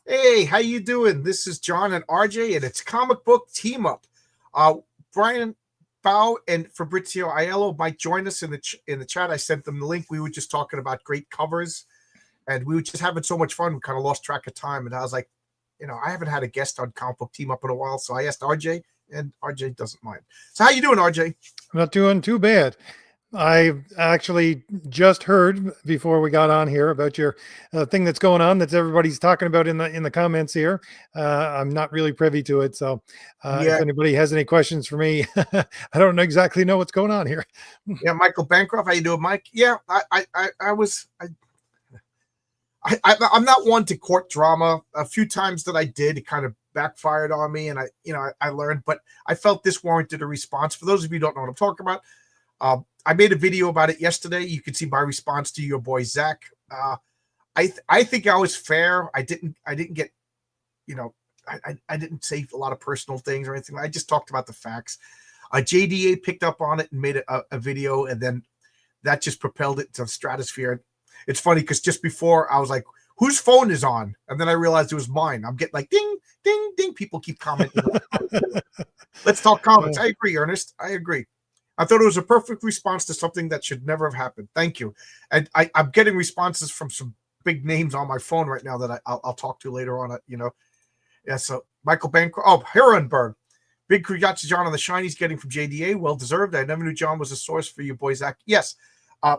Hey, how you doing? This is John and RJ, and it's Comic Book Team Up. Brian Bao and Fabrizio Aiello might join us in the chat. I sent them the link. We were just talking about great covers, and we were just having so much fun. We kind of lost track of time, and I was like, I haven't had a guest on Comic Book Team Up in a while, so I asked RJ, and RJ doesn't mind. So how you doing, RJ? I'm not doing too bad. I actually just heard before we got on here about your thing that's going on that everybody's talking about in the comments here. I'm not really privy to it, so if Yeah, anybody has any questions for me, I don't exactly know what's going on here. yeah, Michael Bancroft. How you doing, Mike? Yeah, I'm not one to court drama. A few times that I did, it kind of backfired on me, and I learned. But I felt this warranted a response. For those of you who don't know what I'm talking about, I made a video about it yesterday. You can see my response to your boy Zach. I think I was fair. I didn't get you know I didn't say a lot of personal things or anything. I just talked about the facts. JDA picked up on it and made a video, and then that just propelled it to the stratosphere. It's funny because just before I was like, whose phone is on? And then I realized it was mine. I'm getting like ding, ding, ding. People keep commenting. Let's talk comics. Uh, I agree, Ernest. I agree. I thought it was a perfect response to something that should never have happened. Thank you. And I'm getting responses from some big names on my phone right now that I'll talk to later on. Yeah. So Michael Bancroft. Oh, Herrenberg. Big congrats to John on the shine he's getting from JDA. Well deserved. I never knew John was a source for you boys. Zach. Yes. Uh,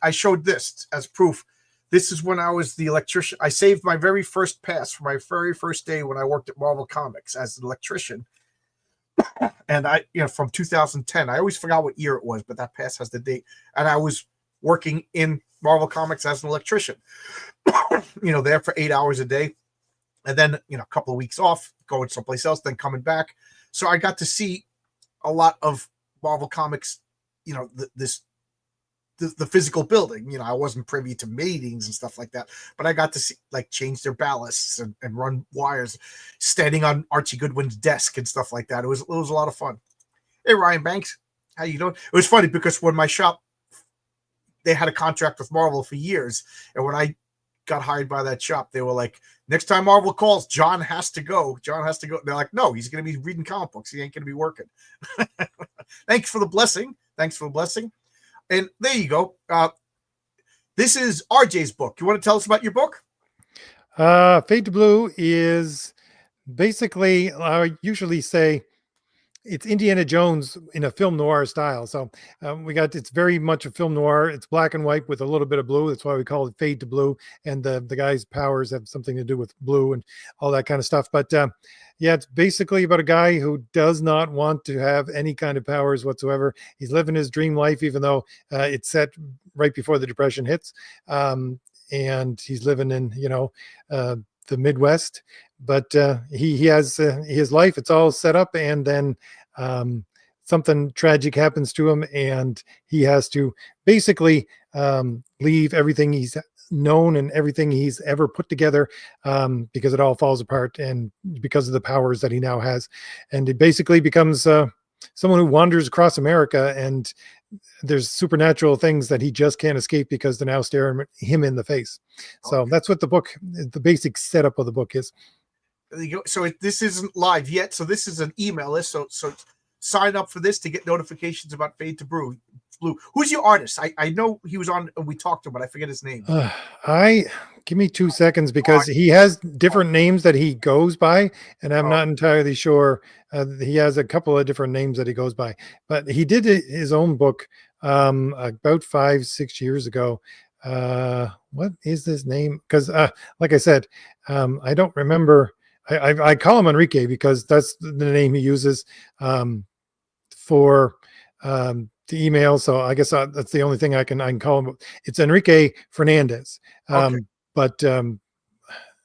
I showed this as proof. This is when I was the electrician. I saved my very first pass for my very first day when I worked at Marvel Comics as an electrician. And from 2010, I always forgot what year it was, but that pass has the date. And I was working in Marvel Comics as an electrician, there for 8 hours a day. And then, a couple of weeks off, going someplace else, then coming back. So I got to see a lot of Marvel Comics, this the physical building. I wasn't privy to meetings and stuff like that, but I got to see like change their ballasts and run wires, standing on Archie Goodwin's desk and stuff like that. It was a lot of fun. Hey, Ryan Banks, how you doing? It was funny because when my shop, they had a contract with Marvel for years, and when I got hired by that shop, they were like, next time Marvel calls, John has to go. John has to go. They're like, no, he's going to be reading comic books. He ain't going to be working. Thanks for the blessing. Thanks for the blessing. And there you go. This is RJ's book. You want to tell us about your book? Fade to Blue is basically, I usually say, it's Indiana Jones in a film noir style. So it's very much a film noir. It's black and white with a little bit of blue. That's why we call it Fade to Blue. And the guy's powers have something to do with blue and all that kind of stuff. But yeah, it's basically about a guy who does not want to have any kind of powers whatsoever. He's living his dream life, even though it's set right before the Depression hits. And he's living in, the Midwest, but he has his life. It's all set up, and then something tragic happens to him, and he has to basically leave everything he's known and everything he's ever put together, because it all falls apart, and because of the powers that he now has, and it basically becomes someone who wanders across America, and there's supernatural things that he just can't escape because they're now staring him in the face. So that's what the basic setup of the book is. So this isn't live yet. So this is an email list. So sign up for this to get notifications about Fade to Blue. Who's your artist? I know he was on. We talked to him, but I forget his name. I Give me 2 seconds because he has different names that he goes by, and I'm not entirely sure. He has a couple of different names that he goes by, but he did his own book about 5-6 years ago. What is his name? Because like I said, I don't remember. I call him Enrique because that's the name he uses for the email. So I guess that's the only thing I can call him. It's Enrique Fernandez. But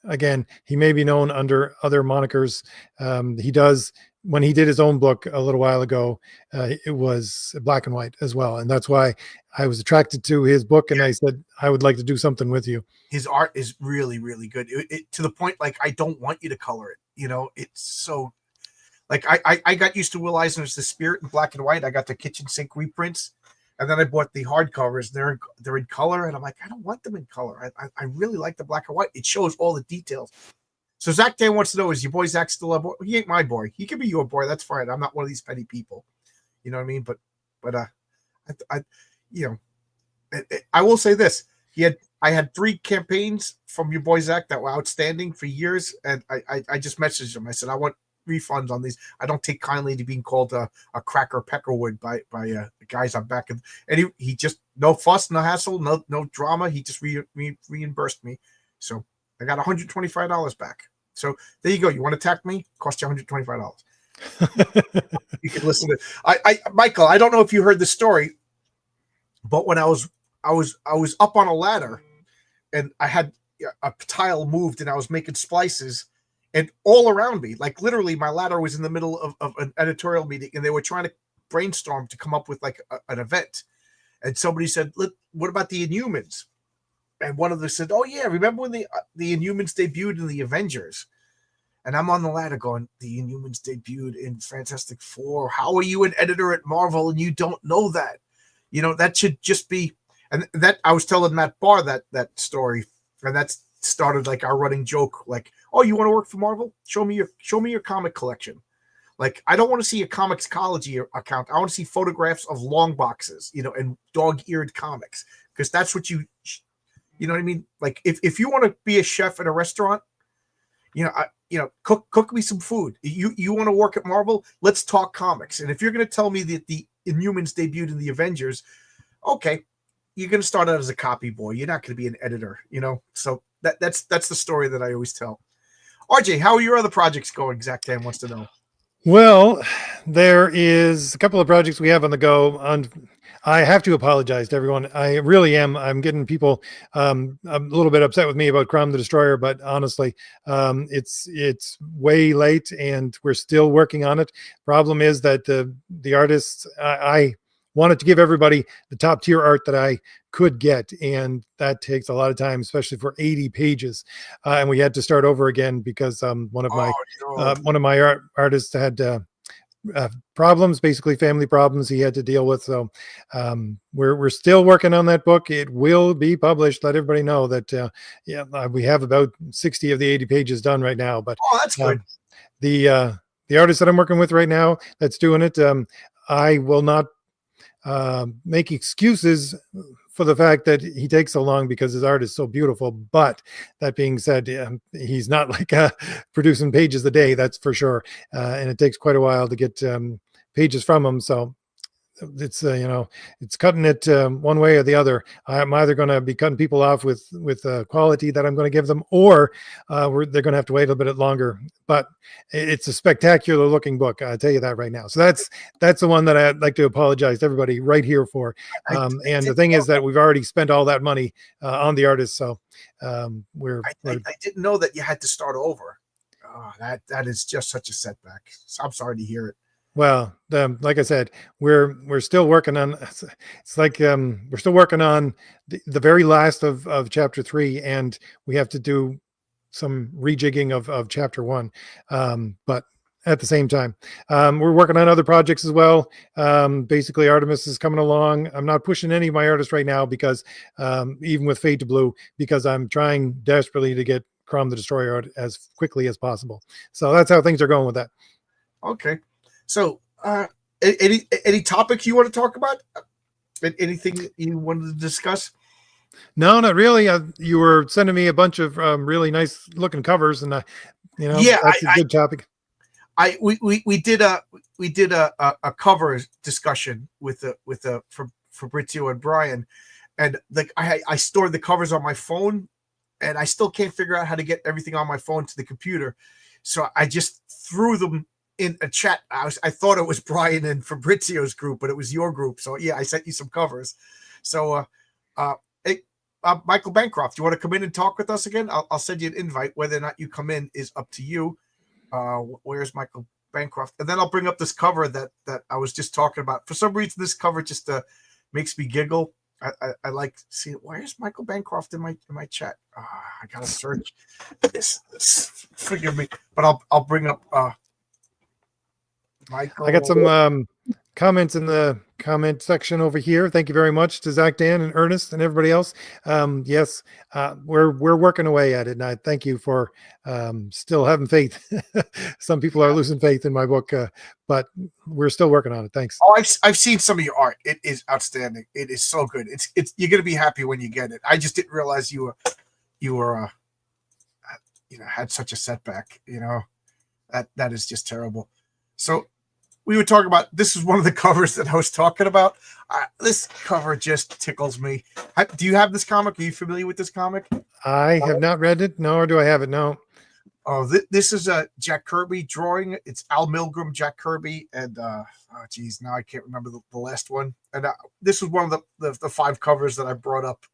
again, he may be known under other monikers. He does, when he did his own book a little while ago, it was black and white as well. And that's why I was attracted to his book. And I said, I would like to do something with you. His art is really, really good. To the point, like, I don't want you to color it. It's so, like, I got used to Will Eisner's The Spirit in black and white. I got the kitchen sink reprints. And then I bought the hardcovers. They're in color, and I'm like, I don't want them in color. I really like the black and white. It shows all the details. So Zach Dan wants to know: is your boy Zach still a boy? He ain't my boy. He can be your boy. That's fine. I'm not one of these petty people. You know what I mean? But you know, I will say this: I had 3 campaigns from your boy Zach that were outstanding for years, and I just messaged him. I said I want refunds on these. I don't take kindly to being called a cracker peckerwood by guys I'm back in. And he just no fuss, no hassle, no drama. He just reimbursed me. So I got $125 back. So there you go. You want to attack me? Cost you $125. You can listen to Michael. I don't know if you heard the story, but when I was up on a ladder, and I had a tile moved, and I was making splices, and all around me, like literally, my ladder was in the middle of an editorial meeting, and they were trying to brainstorm to come up with like an event. And somebody said, "What about the Inhumans?" And one of them said, "Oh yeah, remember when the Inhumans debuted in the Avengers?" And I'm on the ladder going, "The Inhumans debuted in Fantastic Four. How are you an editor at Marvel and you don't know that? You know, that should just be." And that I was telling Matt Barr that story, and that started like our running joke, like, "Oh, you want to work for Marvel? Show me your comic collection." Like, I don't want to see a Comixology account. I want to see photographs of long boxes, you know, and dog-eared comics, because that's what you know what I mean? Like, if you want to be a chef at a restaurant, you know, cook me some food. You want to work at Marvel? Let's talk comics. And if you're going to tell me that the Inhumans debuted in the Avengers, okay, you're going to start out as a copy boy. You're not going to be an editor, you know? So that's the story that I always tell. RJ, how are your other projects going? Zach Dan wants to know. Well, there is a couple of projects we have on the go. I have to apologize to everyone. I really am. I'm getting people a little bit upset with me about Crom the Destroyer, but honestly, it's way late, and we're still working on it. Problem is that the artists, I wanted to give everybody the top tier art that I could get, and that takes a lot of time, especially for 80 pages. And we had to start over again because one of my artists had problems, basically family problems he had to deal with. So we're still working on that book. It will be published. Let everybody know that we have about 60 of the 80 pages done right now. But that's good. The artist that I'm working with right now that's doing it, I will not make excuses for the fact that he takes so long because his art is so beautiful. But that being said, he's not like producing pages a day, that's for sure. And it takes quite a while to get pages from him. So it's it's cutting it one way or the other. I'm either going to be cutting people off with quality that I'm going to give them, or they're going to have to wait a little bit longer. But it's a spectacular looking book, I tell you that right now. So that's the one that I'd like to apologize to everybody right here for. And the thing is that we've already spent all that money on the artist, so I didn't know that you had to start over. That is just such a setback. So I'm sorry to hear it. Well, like I said, we're still working on. It's like we're still working on the very last of chapter 3, and we have to do some rejigging of chapter 1. But at the same time, we're working on other projects as well. Basically, Artemis is coming along. I'm not pushing any of my artists right now because even with Fade to Blue, because I'm trying desperately to get Crom the Destroyer out as quickly as possible. So that's how things are going with that. Okay. So, any topics you want to talk about? Anything you wanted to discuss? No, not really. You were sending me a bunch of really nice looking covers, and that's a good topic. We did a cover discussion with Fabrizio and Brian, and like I stored the covers on my phone, and I still can't figure out how to get everything on my phone to the computer, so I just threw them in a chat. I thought it was Brian and Fabrizio's group, but it was your group. So yeah, I sent you some covers. So hey, Michael Bancroft, you want to come in and talk with us again? I'll send you an invite. Whether or not you come in is up to you. Where's Michael Bancroft? And then I'll bring up this cover that I was just talking about. For some reason, this cover just makes me giggle. I like seeing it. Where's Michael Bancroft in my chat? I gotta search this. Forgive me, but I'll bring up Michael. I got some comments in the comment section over here. Thank you very much to Zach, Dan, and Ernest, and everybody else. Yes, we're working away at it, and I thank you for still having faith. Some people are losing faith in my book, but we're still working on it. Thanks. Oh, I've seen some of your art. It is outstanding. It is so good. It's you're gonna be happy when you get it. I just didn't realize you were had such a setback. That is just terrible. So we were talking about, this is one of the covers that I was talking about. This cover just tickles me. Do you have this comic? Are you familiar with this comic? I have not read it, nor do I have it. No. Oh, this is a Jack Kirby drawing. It's Al Milgrom, Jack Kirby, and now I can't remember the last one. And this was one of the 5 covers that I brought up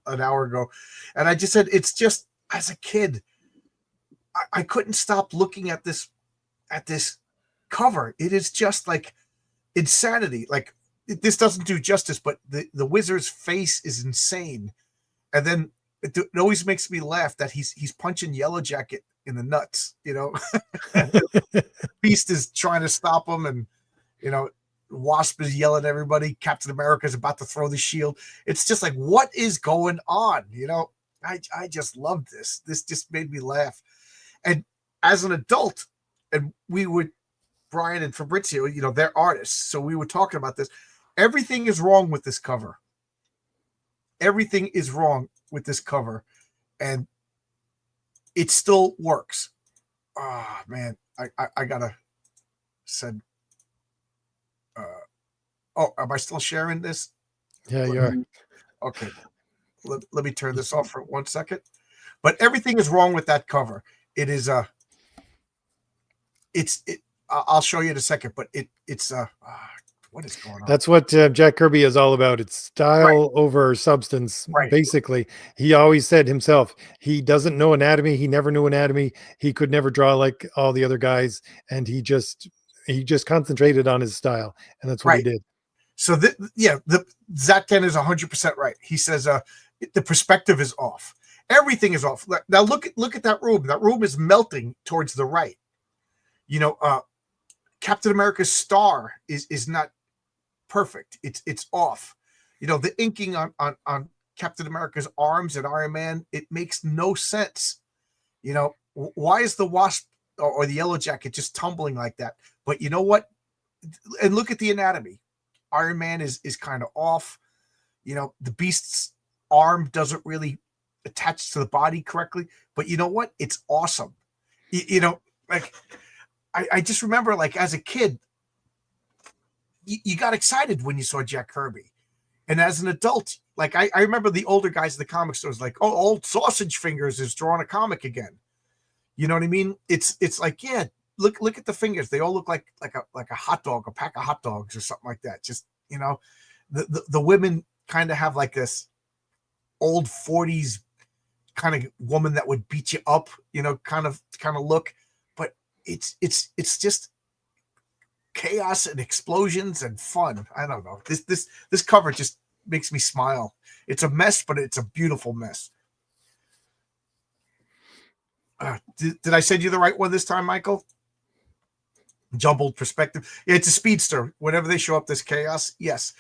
an hour ago, and I just said, it's just, as a kid, I couldn't stop looking at this cover. It is just like insanity. Like, this doesn't do justice, but the wizard's face is insane, and then it always makes me laugh that he's punching Yellow Jacket in the nuts. Beast is trying to stop him, and Wasp is yelling at everybody. Captain America is about to throw the shield. It's just like, what is going on? I just loved this. This just made me laugh. And as an adult, and Brian and Fabrizio, they're artists, so we were talking about this. Everything is wrong with this cover. Everything is wrong with this cover, and it still works. Oh man, I gotta send. Am I still sharing this? Yeah, you are. Okay, let me turn this off for 1 second. But everything is wrong with that cover. It is I'll show you in a second, but it's what is going on? That's what Jack Kirby is all about. It's style over substance. Right. Basically, he always said himself, he doesn't know anatomy. He never knew anatomy. He could never draw like all the other guys. And he just concentrated on his style. And that's what he did. So the Zach 10 is 100% right. He says, the perspective is off. Everything is off. Now look at that room. That room is melting towards the right. Captain America's star is not perfect. It's off. The inking on Captain America's arms and Iron Man, it makes no sense. Why is the Wasp or the Yellow Jacket just tumbling like that? But you know what? And look at the anatomy. Iron Man is kind of off. The Beast's arm doesn't really attach to the body correctly. But you know what? It's awesome. Like, I just remember, like, as a kid, you got excited when you saw Jack Kirby. And as an adult, like, I remember the older guys in the comic stores, like, oh, old Sausage Fingers is drawing a comic again. You know what I mean? It's like, yeah, look at the fingers. They all look like a hot dog, a pack of hot dogs or something like that. Just, the women kind of have like this old 40s kind of woman that would beat you up, kind of look. But it's just chaos and explosions and fun. I don't know. This cover just makes me smile. It's a mess, but it's a beautiful mess. Did I send you the right one this time, Michael? Jumbled perspective. Yeah, it's a speedster. Whenever they show up, this chaos. Yes.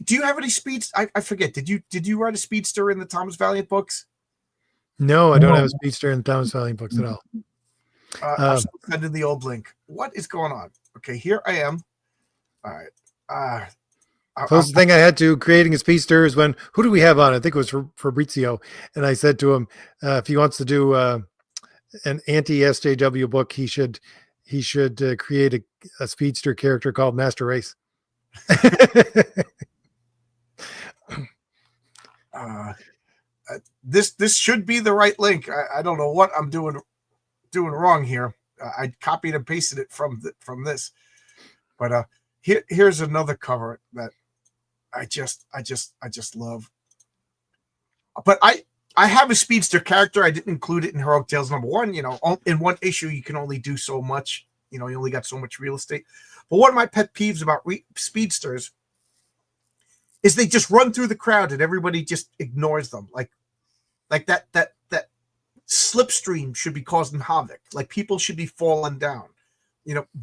Do you have any speeds? I forget. Did you write a speedster in the Thomas Valiant books? No, I don't have a speedster in the Thomas Valiant books at all. I'm sending the old link. What is going on? Okay, here I am. All right. Closest thing I had to creating a speedster is when, who do we have on? I think it was Fabrizio. And I said to him, if he wants to do an anti-SJW book, he should create a speedster character called Master Race. This should be the right link. I don't know what I'm doing wrong here. I copied and pasted it from this, but here's another cover that I just love. But I have a speedster character. I didn't include it in Heroic Tales #1. In one issue you can only do so much. You only got so much real estate. But one of my pet peeves about speedsters is they just run through the crowd and everybody just ignores them. Like that slipstream should be causing havoc. Like, people should be falling down.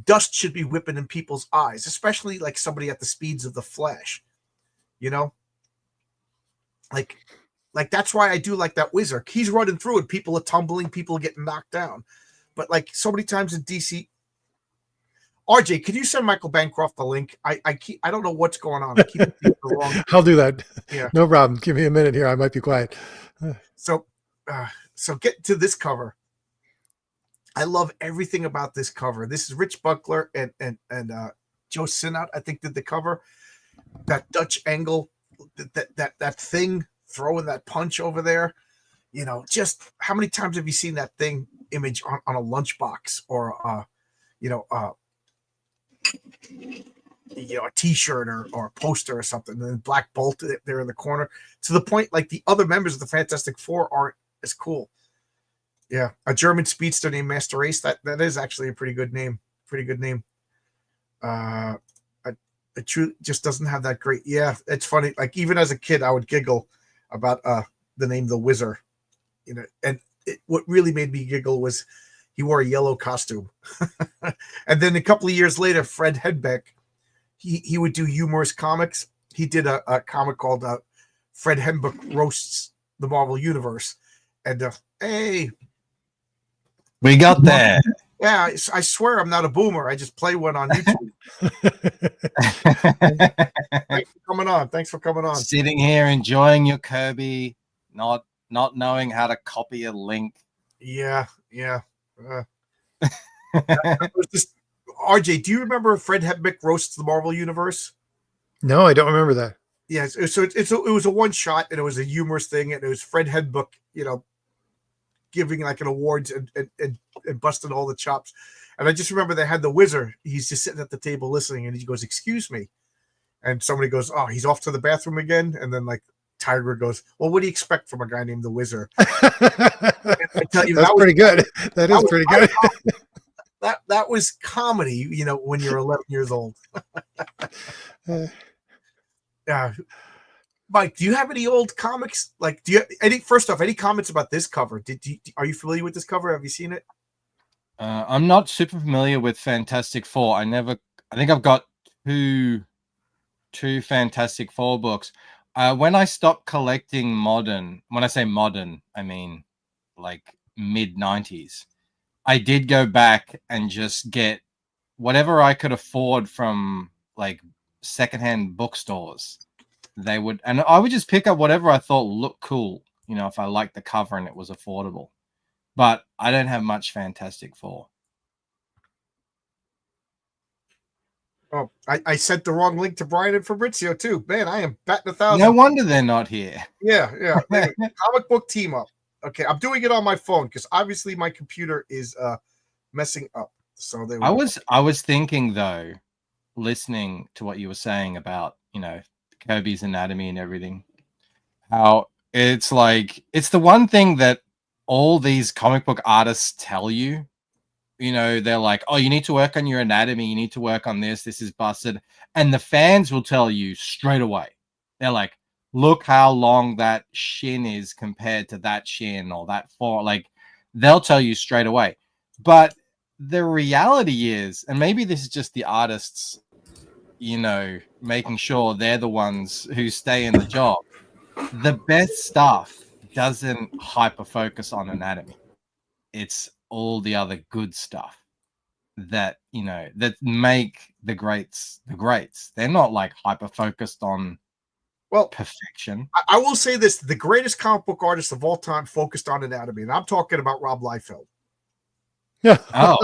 dust should be whipping in people's eyes, especially like somebody at the speeds of the Flash. You know, like that's why I do like that Wizard. He's running through it. People are tumbling. People are getting knocked down. But like so many times in DC, RJ, could you send Michael Bancroft the link? I don't know what's going on. I keep the wrong. I'll do that. Yeah. No problem. Give me a minute here. I might be quiet. So get to this cover. I love everything about this cover. This is Rich Buckler and Joe Sinnott, I think, did the cover. That Dutch angle, that thing throwing that punch over there. Just how many times have you seen that thing image on a lunchbox or a T-shirt or a poster or something, and then Black Bolt there in the corner, to the point like the other members of the Fantastic Four aren't as cool. Yeah, a German speedster named Master Ace. That is actually a pretty good name. It just doesn't have that great. Yeah, it's funny. Like even as a kid, I would giggle about the name The Wizard. And what really made me giggle was he wore a yellow costume. And then a couple of years later, Fred Hedbeck, he would do humorous comics. He did a comic called Fred Hedbeck Roasts the Marvel Universe. And hey, we got there. Yeah, I swear I'm not a boomer. I just play one on YouTube. Thanks for coming on. Sitting here enjoying your Kirby, not knowing how to copy a link. Yeah. RJ, do you remember Fred Hedbeck Roasts the Marvel Universe? No, I don't remember that. Yeah, so it was a one shot, and it was a humorous thing, and it was Fred Hedbeck, giving like an awards and busting all the chops. And I just remember they had the Wizard. He's just sitting at the table listening, and he goes, "Excuse me," and somebody goes, "Oh, he's off to the bathroom again." And then like Tiger goes, "Well, what do you expect from a guy named the Wizard?" I tell you, that's pretty good. That is pretty good. That was comedy, when you're 11 years old. Yeah. Mike, do you have any old comics? Like, do you have any comments about this cover? Are you familiar with this cover? Have you seen it? I'm not super familiar with Fantastic Four. I think I've got two Fantastic Four books. When I stopped collecting modern, when I say modern, I mean like mid-90s, I did go back and just get whatever I could afford from like secondhand bookstores. And I would just pick up whatever I thought looked cool, if I liked the cover and it was affordable. But I don't have much Fantastic Four. Oh, I sent the wrong link to Brian and Fabrizio too. Man, I am batting 1,000. No wonder they're not here. Yeah. Comic book team up. Okay, I'm doing it on my phone because obviously my computer is messing up. So I was thinking though, listening to what you were saying about Kirby's anatomy and everything, how it's like it's the one thing that all these comic book artists tell you. They're like, oh, you need to work on your anatomy, you need to work on this is busted, and the fans will tell you straight away. They're like, look how long that shin is compared to that shin or that four. Like, they'll tell you straight away. But the reality is, and maybe this is just the artists making sure they're the ones who stay in the job. The best stuff doesn't hyper focus on anatomy. It's all the other good stuff that that make the greats the greats. They're not like hyper focused on perfection. I will say this: the greatest comic book artist of all time focused on anatomy, and I'm talking about Rob Liefeld. Oh,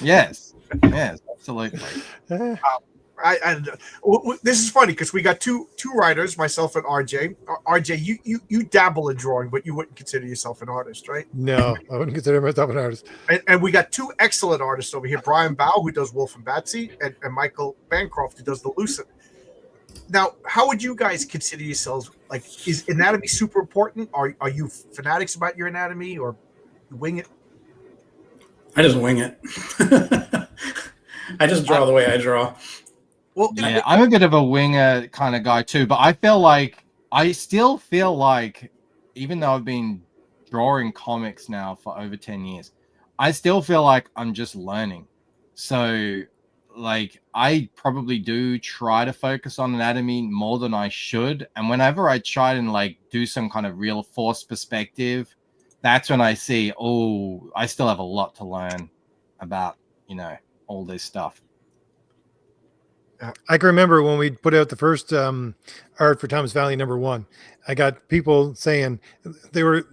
yes, absolutely. This is funny because we got two writers, myself and RJ. RJ, you dabble in drawing, but you wouldn't consider yourself an artist, right? No, I wouldn't consider myself an artist. And we got two excellent artists over here: Brian Bow, who does Wolf and Batsy, and Michael Bancroft, who does the Lucid. Now, how would you guys consider yourselves? Like, is anatomy super important? Are you fanatics about your anatomy, or wing it? I just wing it. I just draw the way I draw. Well, yeah, I'm a bit of a winger kind of guy too, but I still feel like, even though I've been drawing comics now for over 10 years, I still feel like I'm just learning. So, like, I probably do try to focus on anatomy more than I should. And whenever I try and like do some kind of real force perspective, that's when I see, oh, I still have a lot to learn about, all this stuff. I can remember when we put out the first art for Thomas Valley #1, I got people saying they were,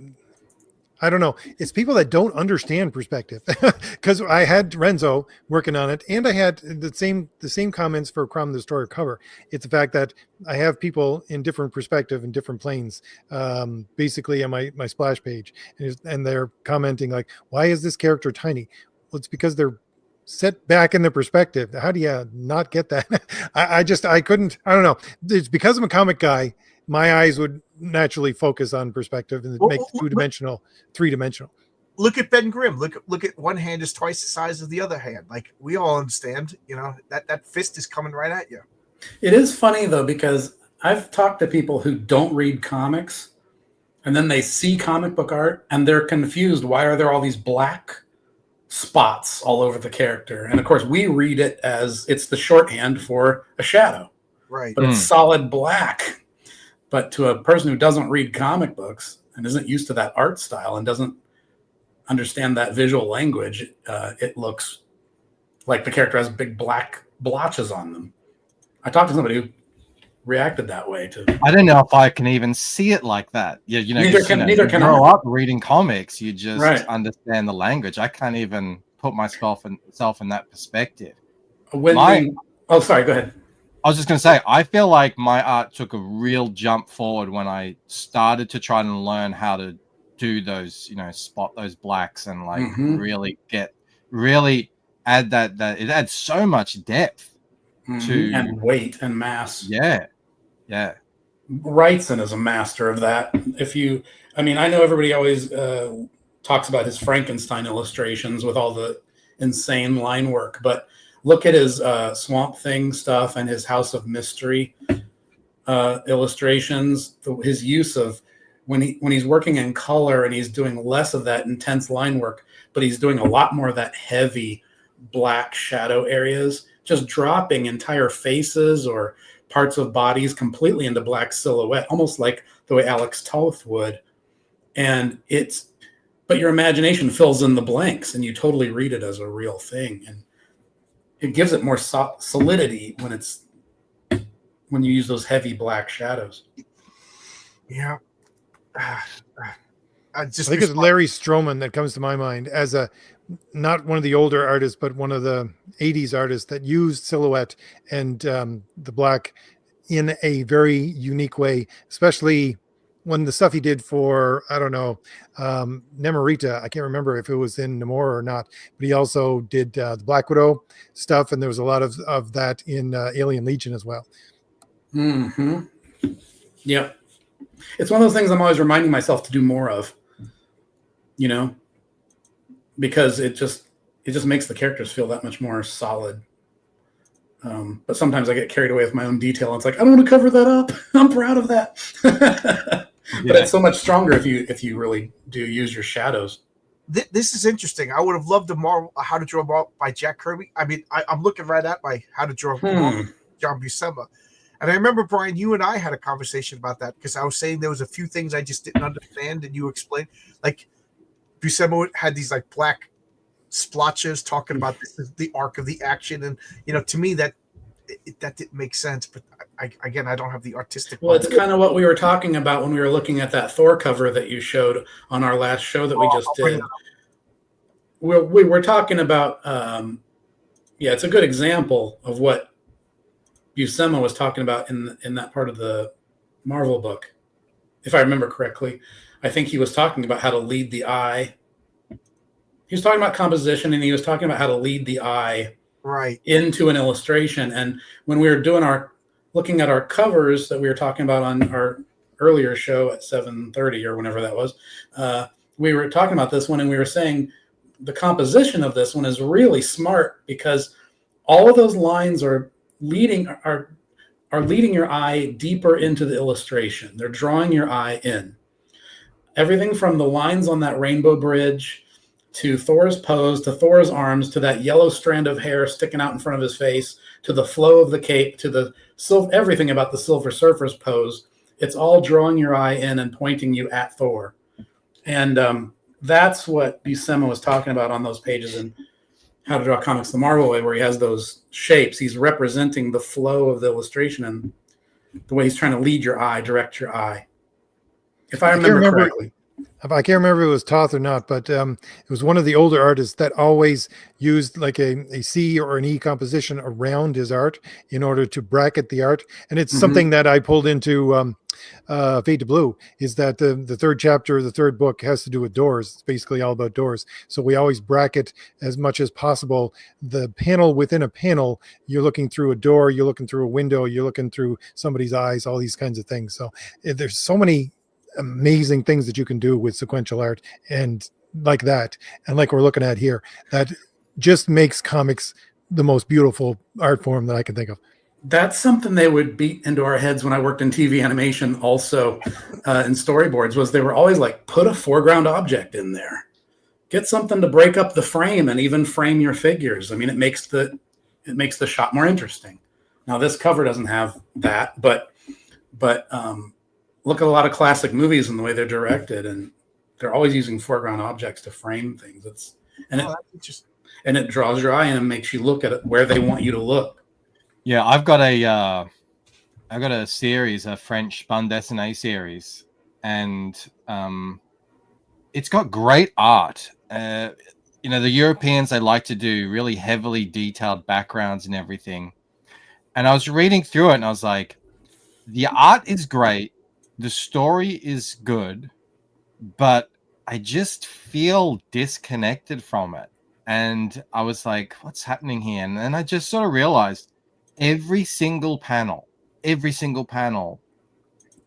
I don't know, it's people that don't understand perspective, because I had Renzo working on it, and I had the same comments for Crumb the Destroyer cover. It's the fact that I have people in different perspective and different planes, basically on my splash page, and they're commenting like, why is this character tiny? Well, it's because they're set back in the perspective. How do you not get that? I couldn't, I don't know. It's because I'm a comic guy. My eyes would naturally focus on perspective and make two-dimensional, three-dimensional. Look at Ben Grimm. Look at one hand is twice the size of the other hand. Like, we all understand, that fist is coming right at you. It is funny though, because I've talked to people who don't read comics, and then they see comic book art and they're confused. Why are there all these black spots all over the character? And of course, we read it as it's the shorthand for a shadow, right? But it's solid black. But to a person who doesn't read comic books and isn't used to that art style and doesn't understand that visual language, it looks like the character has big black blotches on them. I talked to somebody who reacted that way to. I don't know if I can even see it like that. Yeah, neither can you grow I. up reading comics. You just understand the language. I can't even put myself in that perspective. Sorry, go ahead. I was just going to say, I feel like my art took a real jump forward when I started to try and learn how to do those, spot those blacks and like really add that it adds so much depth to and weight and mass. Yeah. Wrightson is a master of that. I know everybody always talks about his Frankenstein illustrations with all the insane line work, but look at his Swamp Thing stuff and his House of Mystery illustrations. His use of when he's working in color and he's doing less of that intense line work, but he's doing a lot more of that heavy black shadow areas, just dropping entire faces or parts of bodies completely into black silhouette, almost like the way Alex Toth would. But your imagination fills in the blanks and you totally read it as a real thing. And it gives it more solidity when you use those heavy black shadows. Yeah. I think it's Larry Stroman that comes to my mind as not one of the older artists, but one of the 80s artists that used silhouette and the black in a very unique way, especially when the stuff he did for, I don't know, Nemorita. I can't remember if it was in Namor or not, but he also did the Black Widow stuff, and there was a lot of that in Alien Legion as well. Mm-hmm. Yep. It's one of those things I'm always reminding myself to do more of, because it just makes the characters feel that much more solid. But sometimes I get carried away with my own detail. And it's like, I don't want to cover that up. I'm proud of that. But it's so much stronger if you really do use your shadows. This is interesting. I would have loved How to Draw Marvel by Jack Kirby. I mean, I'm looking right at my How to Draw Marvel, John Buscema. And I remember, Brian, you and I had a conversation about that because I was saying there was a few things I just didn't understand, and you explained. Like, Buscema had these like black splotches talking about this is the arc of the action, and to me that didn't make sense. But I don't have the artistic. Well, it's kind of what we were talking about when we were looking at that Thor cover that you showed on our last show that we just did. We were talking about, it's a good example of what Buscema was talking about in that part of the Marvel book, if I remember correctly. I think he was talking about how to lead the eye. He was talking about composition, and he was talking about how to lead the eye right into an illustration. And when we were looking at our covers that we were talking about on our earlier show at 7:30 or whenever that was, we were talking about this one, and we were saying the composition of this one is really smart because all of those lines are leading your eye deeper into the illustration. They're drawing your eye in. Everything from the lines on that rainbow bridge to Thor's pose, to Thor's arms, to that yellow strand of hair sticking out in front of his face, to the flow of the cape, to the everything about the Silver Surfer's pose. It's all drawing your eye in and pointing you at Thor. And that's what Buscema was talking about on those pages in How to Draw Comics the Marvel Way, where he has those shapes. He's representing the flow of the illustration and the way he's trying to lead your eye, direct your eye. If I remember correctly. I can't remember if it was Toth or not, but it was one of the older artists that always used like a C or an E composition around his art in order to bracket the art. And it's something that I pulled into Fade to Blue, is that the third chapter, the third book has to do with doors. It's basically all about doors. So we always bracket as much as possible the panel within a panel. You're looking through a door, you're looking through a window, you're looking through somebody's eyes, all these kinds of things. So there's so many amazing things that you can do with sequential art and like that, and like we're looking at here, that just makes comics the most beautiful art form that I can think of. That's something they would beat into our heads when I worked in TV animation also in storyboards, was they were always like, put a foreground object in there, get something to break up the frame and even frame your figures. I mean, it makes the shot more interesting. Now this cover doesn't have that, but look at a lot of classic movies and the way they're directed, and they're always using foreground objects to frame things. And it draws your eye in and makes you look at it where they want you to look. Yeah, I've got a series, a French bande dessinée series, and it's got great art. The Europeans, they like to do really heavily detailed backgrounds and everything. And I was reading through it and I was like, the art is great. The story is good, but I just feel disconnected from it. And I was like, what's happening here? And then I just sort of realized every single panel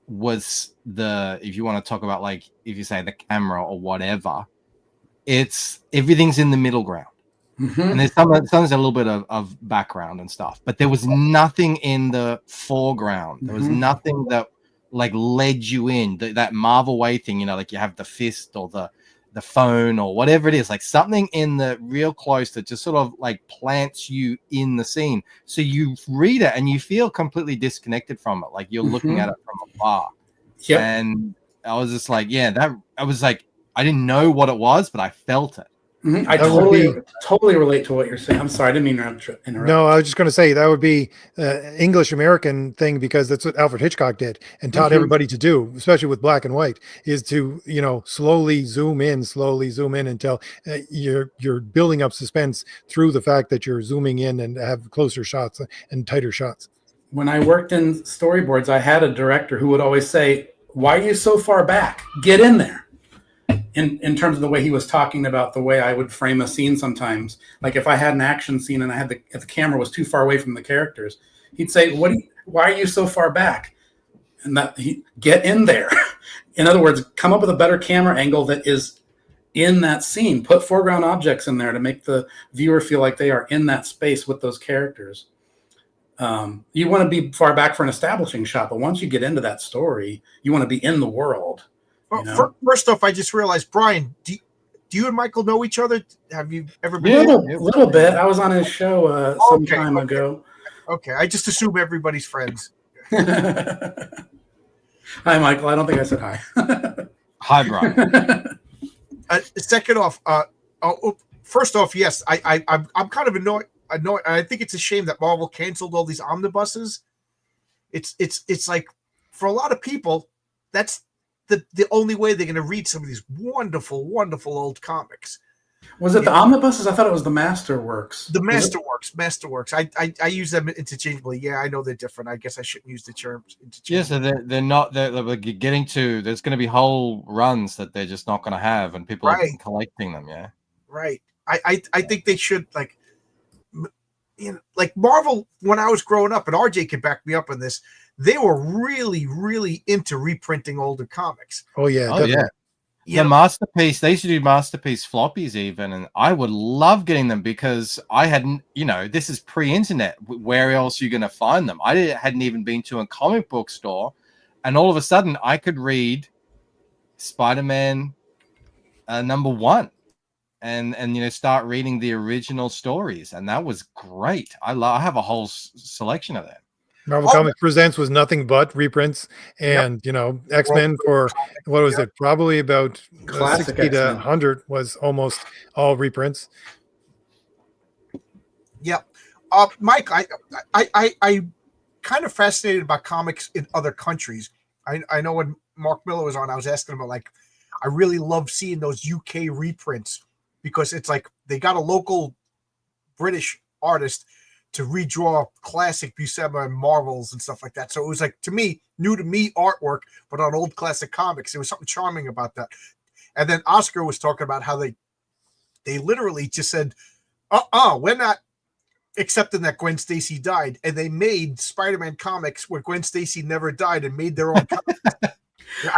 was if you want to talk about, like, if you say the camera or whatever, everything's in the middle ground. And there's sometimes a little bit of background and stuff, but there was nothing in the foreground. There was nothing that like led you in that Marvel way thing, like you have the fist or the phone or whatever it is, like something in the real close that just sort of like plants you in the scene. So you read it and you feel completely disconnected from it. Like you're looking at it from afar. Yep. And I was just like, I was like, I didn't know what it was, but I felt it. I totally relate to what you're saying. I'm sorry, I didn't mean to interrupt. No, I was just going to say that would be English American thing, because that's what Alfred Hitchcock did and taught everybody to do, especially with black and white, is to slowly zoom in until you're building up suspense through the fact that you're zooming in and have closer shots and tighter shots. When I worked in storyboards, I had a director who would always say, "Why are you so far back? Get in there." In terms of the way he was talking about the way I would frame a scene sometimes. Like if I had an action scene and if the camera was too far away from the characters, he'd say, why are you so far back? And get in there. In other words, come up with a better camera angle that is in that scene. Put foreground objects in there to make the viewer feel like they are in that space with those characters. You want to be far back for an establishing shot, but once you get into that story, you want to be in the world. First off, I just realized, Brian, do you and Michael know each other? Have you ever been? A little bit. I was on his show some time ago. Okay, I just assume everybody's friends. Hi, Michael. I don't think I said hi. Hi, Brian. Second off, first off, yes, I'm kind of annoyed. I think it's a shame that Marvel canceled all these omnibuses. It's like, for a lot of people, that's the only way they're going to read some of these wonderful, wonderful old comics. Was it the omnibuses? I thought it was the Masterworks. The Masterworks. I use them interchangeably. Yeah, I know they're different. I guess I shouldn't use the terms interchangeably. Yeah, so they're not. They're getting to. There's going to be whole runs that they're just not going to have, and people are collecting them. Yeah, right. I think they should, like Marvel. When I was growing up, and RJ can back me up on this, they were really, really into reprinting older comics. Oh yeah, definitely. The Masterpiece, they used to do Masterpiece floppies even, and I would love getting them because I hadn't, this is pre-internet. Where else are you going to find them? I hadn't even been to a comic book store, and all of a sudden I could read Spider-Man #1. and start reading the original stories, and that was great. I have a whole selection of them. Marvel Comics Presents was nothing but reprints, and X-Men for what was it? Probably about Classic 60 to X-Men. 100 was almost all reprints. Yep. Mike, I kind of fascinated about comics in other countries. I know when Mark Miller was on, I was asking him about, like, I really love seeing those UK reprints because it's like they got a local British artist to redraw classic Buscema and Marvels and stuff like that. So it was like, to me, new to me artwork, but on old classic comics. There was something charming about that. And then Oscar was talking about how they literally just said, we're not accepting that Gwen Stacy died. And they made Spider-Man comics where Gwen Stacy never died and made their own comics.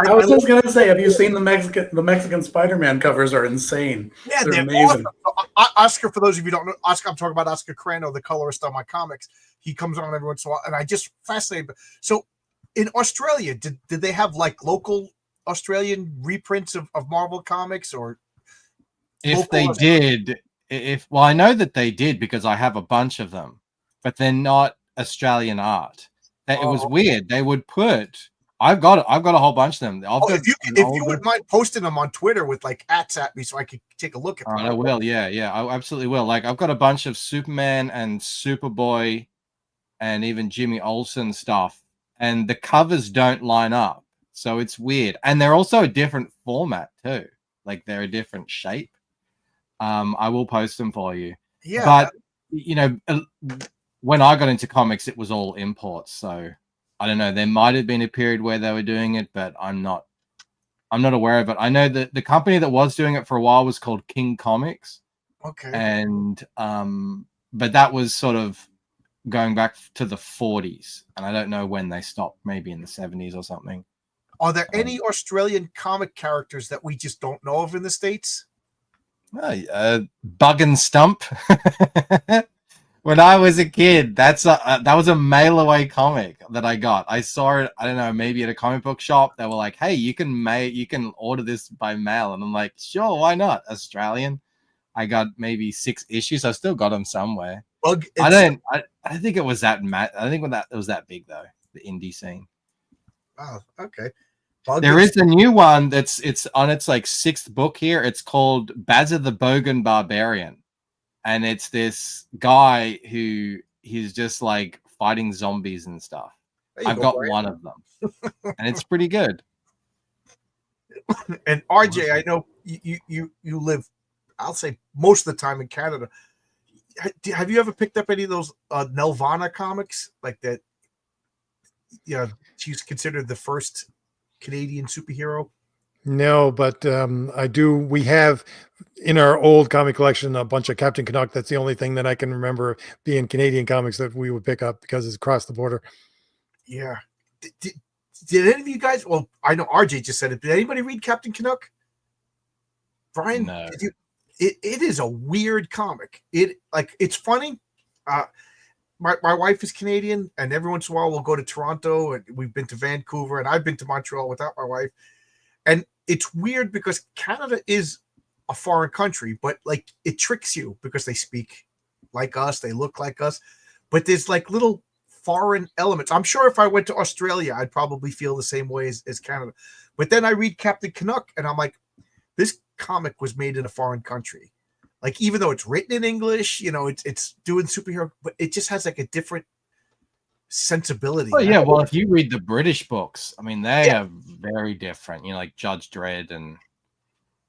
I was just going to say, have you seen the Mexican Spider-Man covers are insane. Yeah, they're amazing. Awesome. Oscar, for those of you who don't know, Oscar, I'm talking about Oscar Crano, the colorist on my comics. He comes on every once in a while, and I just fascinated. So in Australia, did they have like local Australian reprints of Marvel comics, or if they did? Well, I know that they did because I have a bunch of them, but they're not Australian art. It was weird. They would put. I've got a whole bunch of them. If you wouldn't mind posting them on Twitter with like @ at me so I could take a look at them. I will. Yeah, I absolutely will. Like, I've got a bunch of Superman and Superboy and even Jimmy Olsen stuff, and the covers don't line up. So it's weird. And they're also a different format too. Like, they're a different shape. I will post them for you. Yeah. But when I got into comics, it was all imports. So I don't know. There might have been a period where they were doing it, but I'm not aware of it. I know that the company that was doing it for a while was called King Comics. Okay. And but that was sort of going back to the 40s, and I don't know when they stopped. Maybe in the 70s or something. Are there any Australian comic characters that we just don't know of in the States? Bug and Stump. When I was a kid, that was a mail away comic that I got. I saw it, I don't know, maybe at a comic book shop. They were like, "Hey, you can order this by mail," and I'm like, "Sure, why not?" Australian. I got maybe 6 issues. I still got them somewhere. I don't think it was that. I think it was that big though. The indie scene. Oh, okay. There is a new one it's on its like 6th book here. It's called Bazza the Bogan Barbarian. And it's this guy who he's just like fighting zombies and stuff. I've got one of them, and it's pretty good. And RJ, I know you live, I'll say, most of the time in Canada. Have you ever picked up any of those Nelvana comics like that? Yeah, she's considered the first Canadian superhero. No, but I do. We have in our old comic collection a bunch of Captain Canuck. That's the only thing that I can remember being Canadian comics that we would pick up because it's across the border. Yeah. Did any of you guys? Well, I know RJ just said it. Did anybody read Captain Canuck? Brian, no. Did you? It is a weird comic. It's funny. My wife is Canadian, and every once in a while we'll go to Toronto, and we've been to Vancouver, and I've been to Montreal without my wife. And it's weird because Canada is a foreign country, but like it tricks you because they speak like us, they look like us, but there's like little foreign elements. I'm sure if I went to Australia, I'd probably feel the same way as Canada. But then I read Captain Canuck, and I'm like, this comic was made in a foreign country. Like, even though it's written in English, it's doing superhero, but it just has like a different sensibility. Oh yeah, well, if you read the British books, I mean, they are very different. Like Judge Dredd and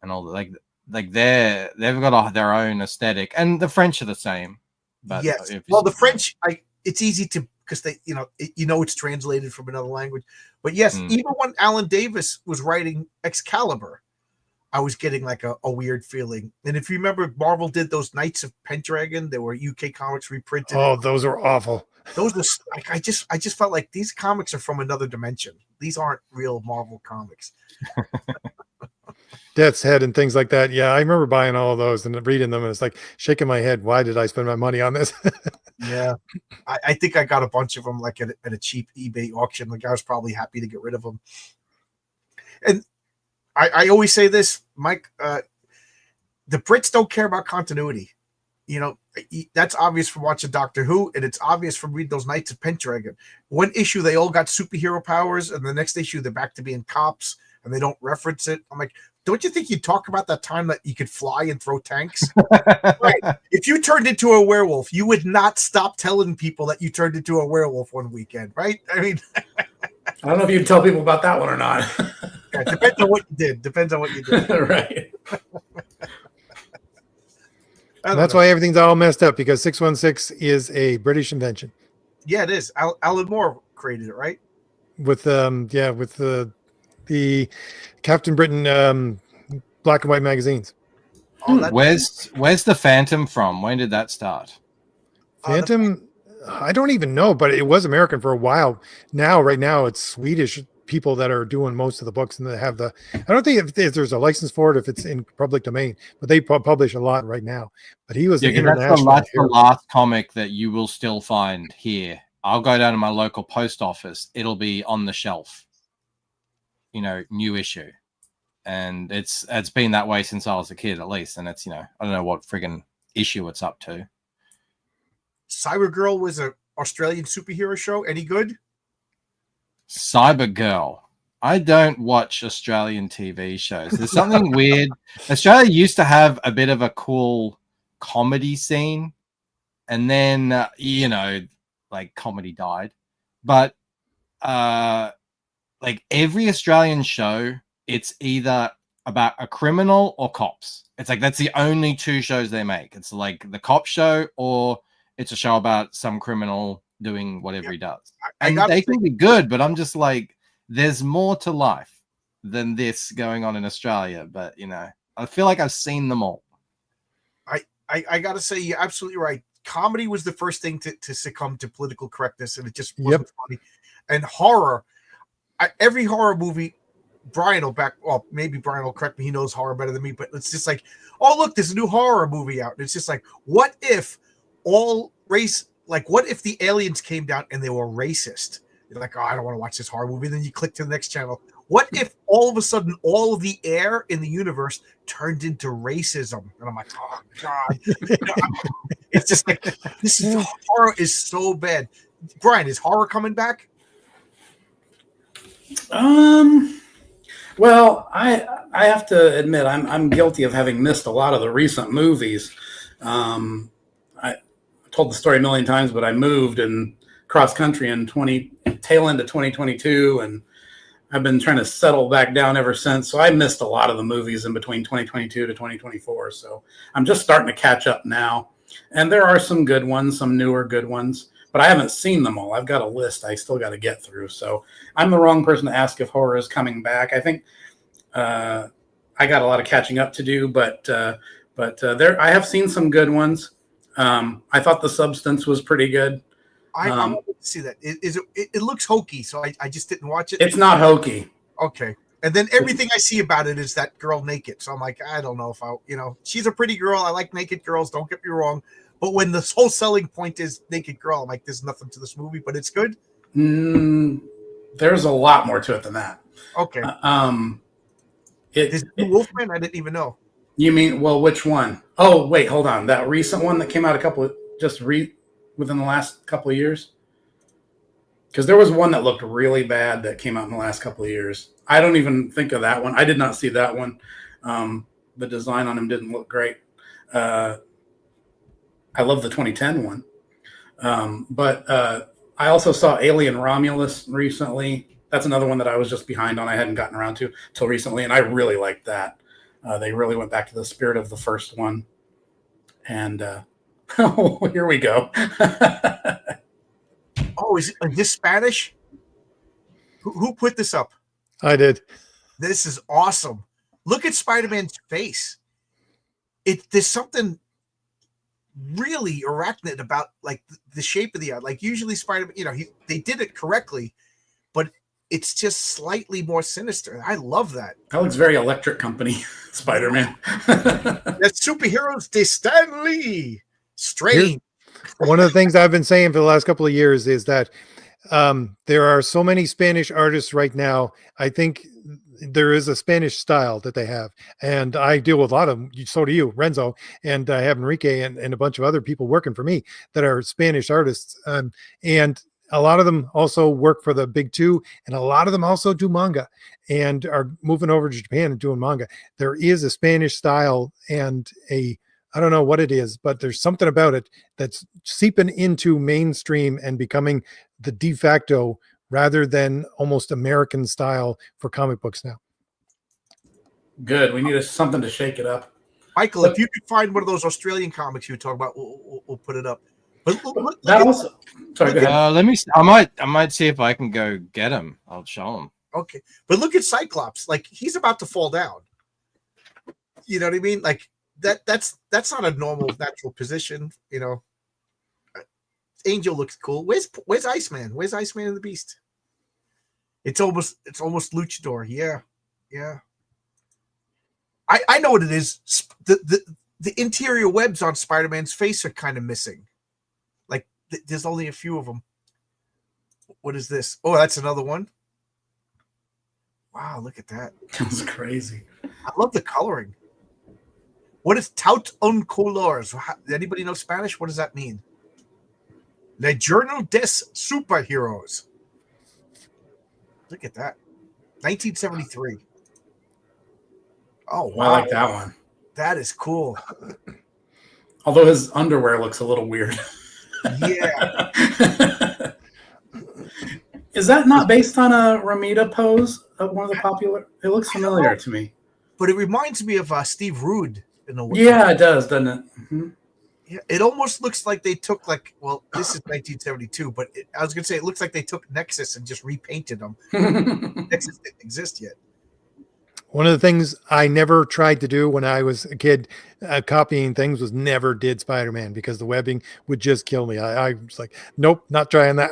all that. Like they've got their own aesthetic, and the French are the same. But yes, well, the French, it's easy to because they, it's translated from another language. But yes, even when Alan Davis was writing Excalibur, I was getting like a weird feeling. And if you remember, Marvel did those Knights of Pendragon. There were UK comics reprinted. Oh, those are awful. Those were like, I just felt like these comics are from another dimension. These aren't real Marvel comics. Death's Head and things like that. Yeah, I remember buying all of those and reading them, and it's like shaking my head. Why did I spend my money on this? Yeah, I think I got a bunch of them like at a cheap eBay auction. The guy was probably happy to get rid of them. And I always say this, Mike. the Brits don't care about continuity. That's obvious from watching Doctor Who, and it's obvious from reading those Knights of Pendragon. One issue they all got superhero powers, and the next issue they're back to being cops, and they don't reference it. I'm like, don't you think you'd talk about that time that you could fly and throw tanks? Right. If you turned into a werewolf, you would not stop telling people that you turned into a werewolf one weekend, right? I mean, I don't know if you'd tell people about that one or not. yeah, depends on what you did. Right. That's why everything's all messed up, because 616 is a British invention. Yeah, it is. Alan Moore created it, right? With with the Captain Britain black and white magazines. Where's the Phantom from? When did that start? Phantom, I don't even know, but it was American for a while. Right now it's Swedish people that are doing most of the books, and they have I don't think if there's a license for it, if it's in public domain, but they publish a lot right now. But he was an international. That's the last comic that you will still find here. I'll go down to my local post office. It'll be on the shelf. New issue. And it's been that way since I was a kid, at least. And it's, I don't know what friggin' issue it's up to. Cybergirl was an Australian superhero show. Any good? Cybergirl. I don't watch Australian TV shows. There's something weird. Australia used to have a bit of a cool comedy scene. And then, like comedy died. But, like every Australian show, it's either about a criminal or cops. It's like that's the only two shows they make. It's like the cop show, or it's a show about some criminal doing whatever he does. And they can be good, but I'm just like, there's more to life than this going on in Australia. But I feel like I've seen them all. I gotta say, you're absolutely right. Comedy was the first thing to succumb to political correctness, and it just wasn't funny. And horror. Every horror movie, maybe Brian will correct me. He knows horror better than me, but it's just like, oh, look, there's a new horror movie out. And it's just like, what if what if the aliens came down and they were racist? You're like, oh, I don't want to watch this horror movie. And then you click to the next channel. What if all of a sudden all of the air in the universe turned into racism? And I'm like, oh, God. It's just like, horror is so bad. Brian, is horror coming back? Well, I have to admit I'm guilty of having missed a lot of the recent movies. I told the story a million times, but I moved and cross country in tail end of 2022, and I've been trying to settle back down ever since. So I missed a lot of the movies in between 2022 to 2024. So I'm just starting to catch up now, and there are some good ones, some newer good ones. But I haven't seen them all. I've got a list I still got to get through. So I'm the wrong person to ask if horror is coming back. I think I got a lot of catching up to do, but there I have seen some good ones. I thought The Substance was pretty good. I want to see that. It looks hokey, so I just didn't watch it. It's not hokey. Okay. And then everything I see about it is that girl naked. So I'm like, I don't know if she's a pretty girl. I like naked girls. Don't get me wrong. But when the whole selling point is naked girl, I'm like, there's nothing to this movie, but it's good. There's a lot more to it than that. Okay. Is Wolfman? I didn't even know. You mean, well, which one? Oh, wait, hold on. That recent one that came out within the last couple of years? Because there was one that looked really bad that came out in the last couple of years. I don't even think of that one. I did not see that one. The design on him didn't look great. I love the 2010 one. But I also saw Alien Romulus recently. That's another one that I was just behind on. I hadn't gotten around to till recently, and I really liked that. They really went back to the spirit of the first one. And here we go. Oh, is this Spanish? Who put this up? I did. This is awesome. Look at Spider-Man's face. There's something really arachnid about like the shape of the eye. Like usually Spider-Man, they did it correctly, but it's just slightly more sinister. I love that. That looks very Electric Company, Spider-Man. That's superheroes de Stan Lee. Strange. One of the things I've been saying for the last couple of years is that there are so many Spanish artists right now. I think there is a Spanish style that they have, and I deal with a lot of them. So do you, Renzo, and I have Enrique and a bunch of other people working for me that are Spanish artists, and a lot of them also work for the big two, and a lot of them also do manga and are moving over to Japan and doing manga. There is a Spanish style and I don't know what it is, but there's something about it that's seeping into mainstream and becoming the de facto rather than almost American style for comic books now. Good. We need something to shake it up. Michael, if you could find one of those Australian comics you were talking about, we'll put it up. But look That at- also. Sorry, go ahead. Let me. I might see if I can go get him. I'll show him. okay, but look at Cyclops. Like, he's about to fall down. You know what I mean? Like that's not a normal natural position. You know, Angel looks cool. Where's Iceman? Where's Iceman and the Beast? It's almost Luchador. Yeah. I know what it is. The interior webs on Spider-Man's face are kind of missing. Like, there's only a few of them. What is this? Oh, that's another one. Wow, look at that. That's crazy. I love the coloring. What is tout en colors? Anybody know Spanish? What does that mean? Le Journal des Superheroes. Look at that. 1973. Oh, wow. I like that one. That is cool. Although his underwear looks a little weird. Yeah. Is that not based on a Ramita pose? One of the popular. It looks familiar to me. But it reminds me of Steve Rude in a way. Yeah, it does, doesn't it? Mhm. Yeah, it almost looks like they took this is 1972, but I was going to say it looks like they took Nexus and just repainted them. Nexus didn't exist yet. One of the things I never tried to do when I was a kid, copying things, was never did Spider-Man because the webbing would just kill me. I was like, nope, not trying that.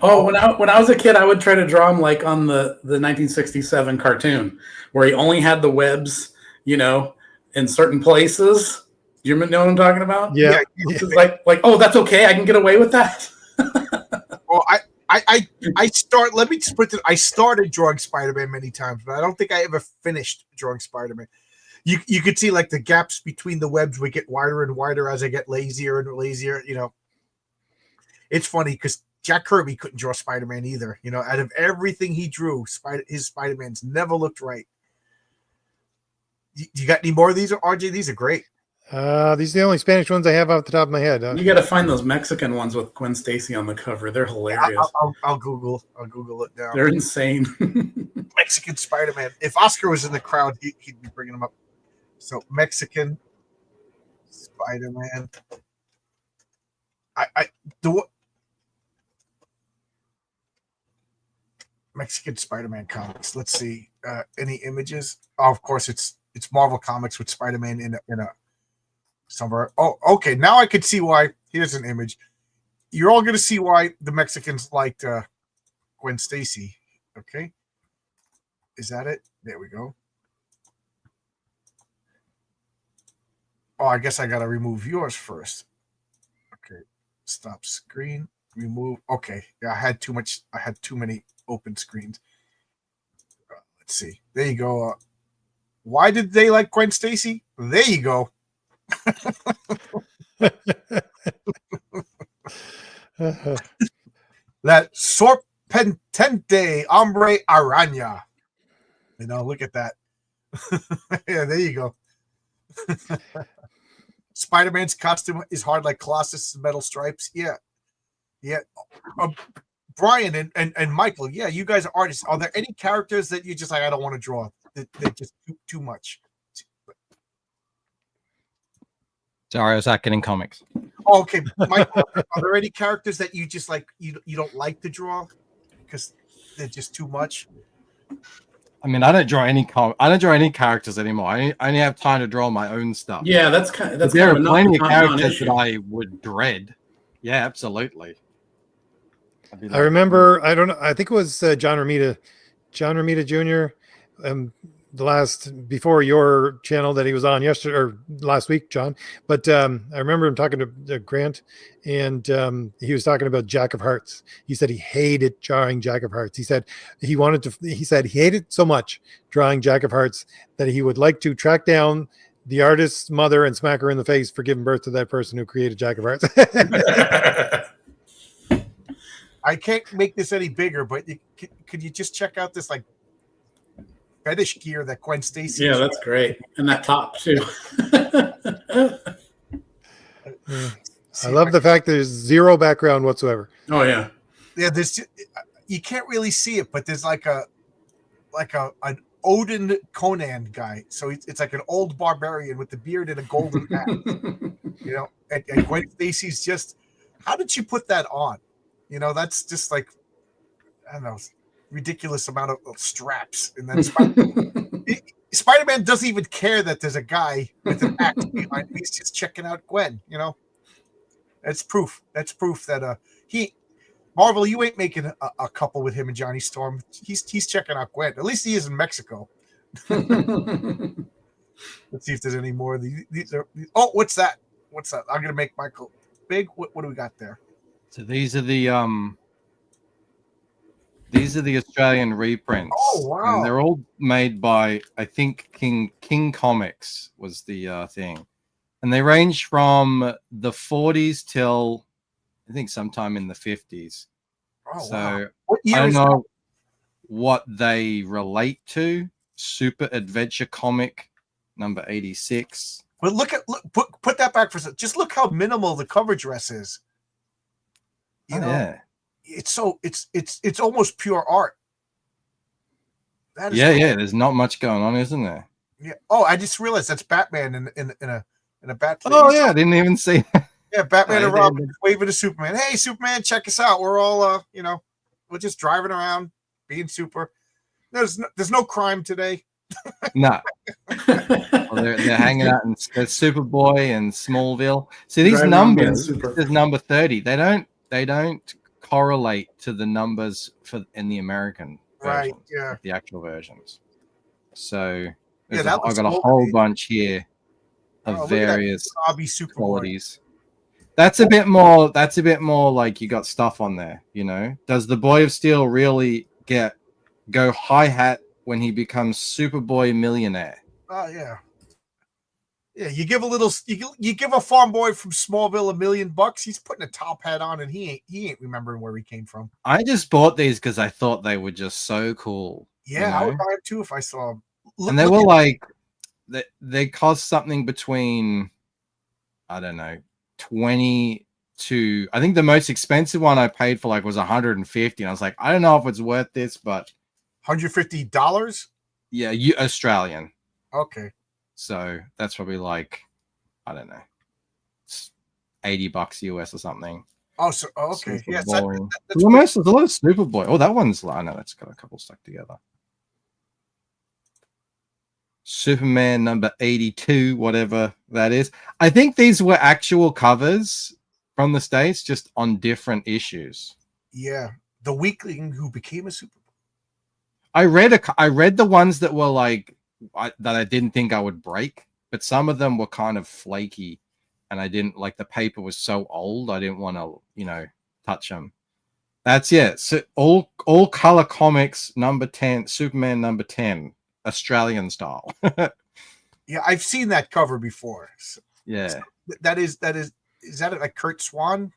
Oh, when I was a kid, I would try to draw him like on the 1967 cartoon, where he only had the webs, in certain places. You know what I'm talking about? Yeah. It's like, oh, that's okay. I can get away with that. Well, let me just put it. I started drawing Spider-Man many times, but I don't think I ever finished drawing Spider-Man. You could see like the gaps between the webs would get wider and wider as I get lazier and lazier. It's funny because Jack Kirby couldn't draw Spider-Man either. Out of everything he drew, his Spider-Man's never looked right. You got any more of these, RJ? These are great. These are the only Spanish ones I have off the top of my head. You got to find those Mexican ones with Gwen Stacy on the cover. They're hilarious. I'll Google it now. They're insane. Mexican Spider-Man. If Oscar was in the crowd, he'd be bringing them up. So Mexican Spider-Man. Mexican Spider-Man comics. Let's see. Any images? Oh, of course, it's Marvel Comics with Spider-Man in a somewhere. Oh, okay. Now I could see why. Here's an image. You're all going to see why the Mexicans liked Gwen Stacy. Okay. Is that it? There we go. Oh, I guess I got to remove yours first. Okay. Stop screen. Remove. Okay. Yeah, I had too many open screens. Let's see. There you go. Why did they like Gwen Stacy? There you go. That Sorpentente Hombre Araña. Look at that. Yeah, there you go. Spider-Man's costume is hard like Colossus' metal stripes. Yeah. Brian and Michael, yeah, you guys are artists. Are there any characters that you just like, I don't want to draw? They're just too much. Sorry, I was acting in comics. Oh, okay, Michael, are there any characters that you just like you don't like to draw because they're just too much? I mean, I don't draw any characters anymore. I only have time to draw my own stuff. Yeah, there are plenty of characters that I would dread. Yeah, absolutely. I remember, I don't know, I think it was John Romita Jr. before your channel that he was on yesterday or last week, John. But I remember him talking to Grant, and he was talking about Jack of Hearts. He said he hated drawing Jack of Hearts. He said he hated so much drawing Jack of Hearts that he would like to track down the artist's mother and smack her in the face for giving birth to that person who created Jack of Hearts. I can't make this any bigger, but could you just check out this like fetish gear that Gwen Stacy? Yeah, that's great, and that top too. I love the fact there's zero background whatsoever. Oh yeah, yeah. There's you can't really see it, but there's like an Odin Conan guy. So it's like an old barbarian with the beard and a golden hat. You know, and Gwen Stacy's just. How did you put that on? You know, that's just like, I don't know, ridiculous amount of straps. And then Spider-Man doesn't even care that there's a guy with an axe behind him. He's just checking out Gwen, you know? That's proof. That's proof that Marvel, you ain't making a couple with him and Johnny Storm. He's checking out Gwen. At least he is in Mexico. Let's see if there's any more of these. Oh, what's that? What's that? I'm going to make Michael big. What do we got there? So these are the Australian reprints. Oh wow! And they're all made by, I think, King Comics was the thing, and they range from the 40s till I think sometime in the 50s. Oh so wow! What year I don't is know what they relate to. Super Adventure Comic number 86. But put that back for a second. Just look how minimal the cover dress is. You know, yeah. It's almost pure art. That is Yeah. There's not much going on, isn't there? Yeah. Oh, I just realized that's Batman in a bat. Oh yeah, I didn't even see that. Yeah, Batman I and Robin didn't. waving to Superman. Hey, Superman, check us out. We're all we're just driving around, being super. There's no crime today. No. Well, they're hanging out in Superboy and Smallville. See these Driving around being numbers. super. This is number 30. They don't correlate to the numbers in the American Right. versions, Yeah. the actual versions. So Yeah, that I've looks got a cool. whole bunch here Oh, of look at that various Hobby Superboy. qualities. That's a bit more like you got stuff on there, you know. Does the Boy of Steel really go hi-hat when he becomes Superboy millionaire? Oh yeah. Yeah, you give a farm boy from Smallville $1 million, he's putting a top hat on and he ain't remembering where he came from. I just bought these because I thought they were just so cool. Yeah, you I know? would buy them too if I saw them. And they were like they cost something between, I don't know, 20 to, I think the most expensive one I paid for like was 150, and I was like, I don't know if it's worth this, but $150. yeah, Australian. Okay. So that's probably like, I don't know, it's $80 US or something. Oh, so okay. Super Yes, boring. that's Almost there's a lot of Superboy. Oh, that one's, I know that's got a couple stuck together. Superman number 82, whatever that is. I think these were actual covers from the States, just on different issues. yeah. The weakling who became a Superboy. I read the ones that were like that I didn't think I would break, but some of them were kind of flaky, and I didn't like, the paper was so old I didn't want to touch them. That's it. So all color comics number 10, Superman number 10, Australian style. Yeah, I've seen that cover before. So Yeah. is that like Kurt Swan?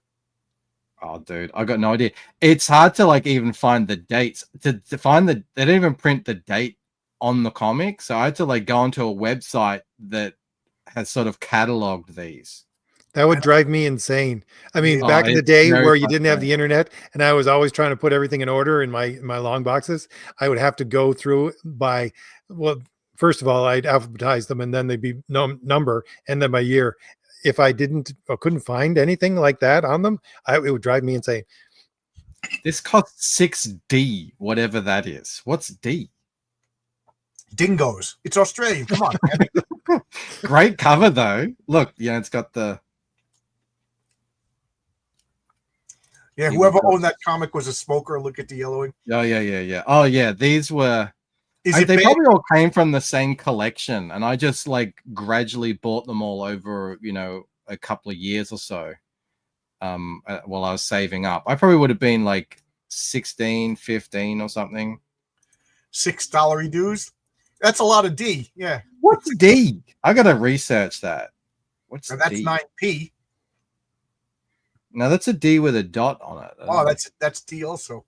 Oh, dude, I got no idea. It's hard to like even find the dates. To find they didn't even print the date on the comic, so I had to like go onto a website that has sort of cataloged these. That would drive me insane. I mean, Oh, back in the it's day very where you didn't have the frustrating. internet and I was always trying to put everything in order in my long boxes, I would have to go through by, well, first of all, I'd alphabetize them and then they'd be number and then by year. If I didn't or couldn't find anything like that on them, it would drive me insane. This costs $6D, whatever that is. What's D? Dingoes. It's Australian. Come on, man. Great cover though. Look, it's got the Yeah, whoever owned that comic was a smoker. Look at the yellowing. yeah. Oh yeah, these were. Is it they bad? probably all came from the same collection, and I just like gradually bought them all over, a couple of years or so. While I was saving up, I probably would have been like 16, 15 or something. $6 dues? That's a lot of D. Yeah. What's D? I gotta research that. What's And that's D? 9p. No, that's a D with a dot on it. Oh, that's D also.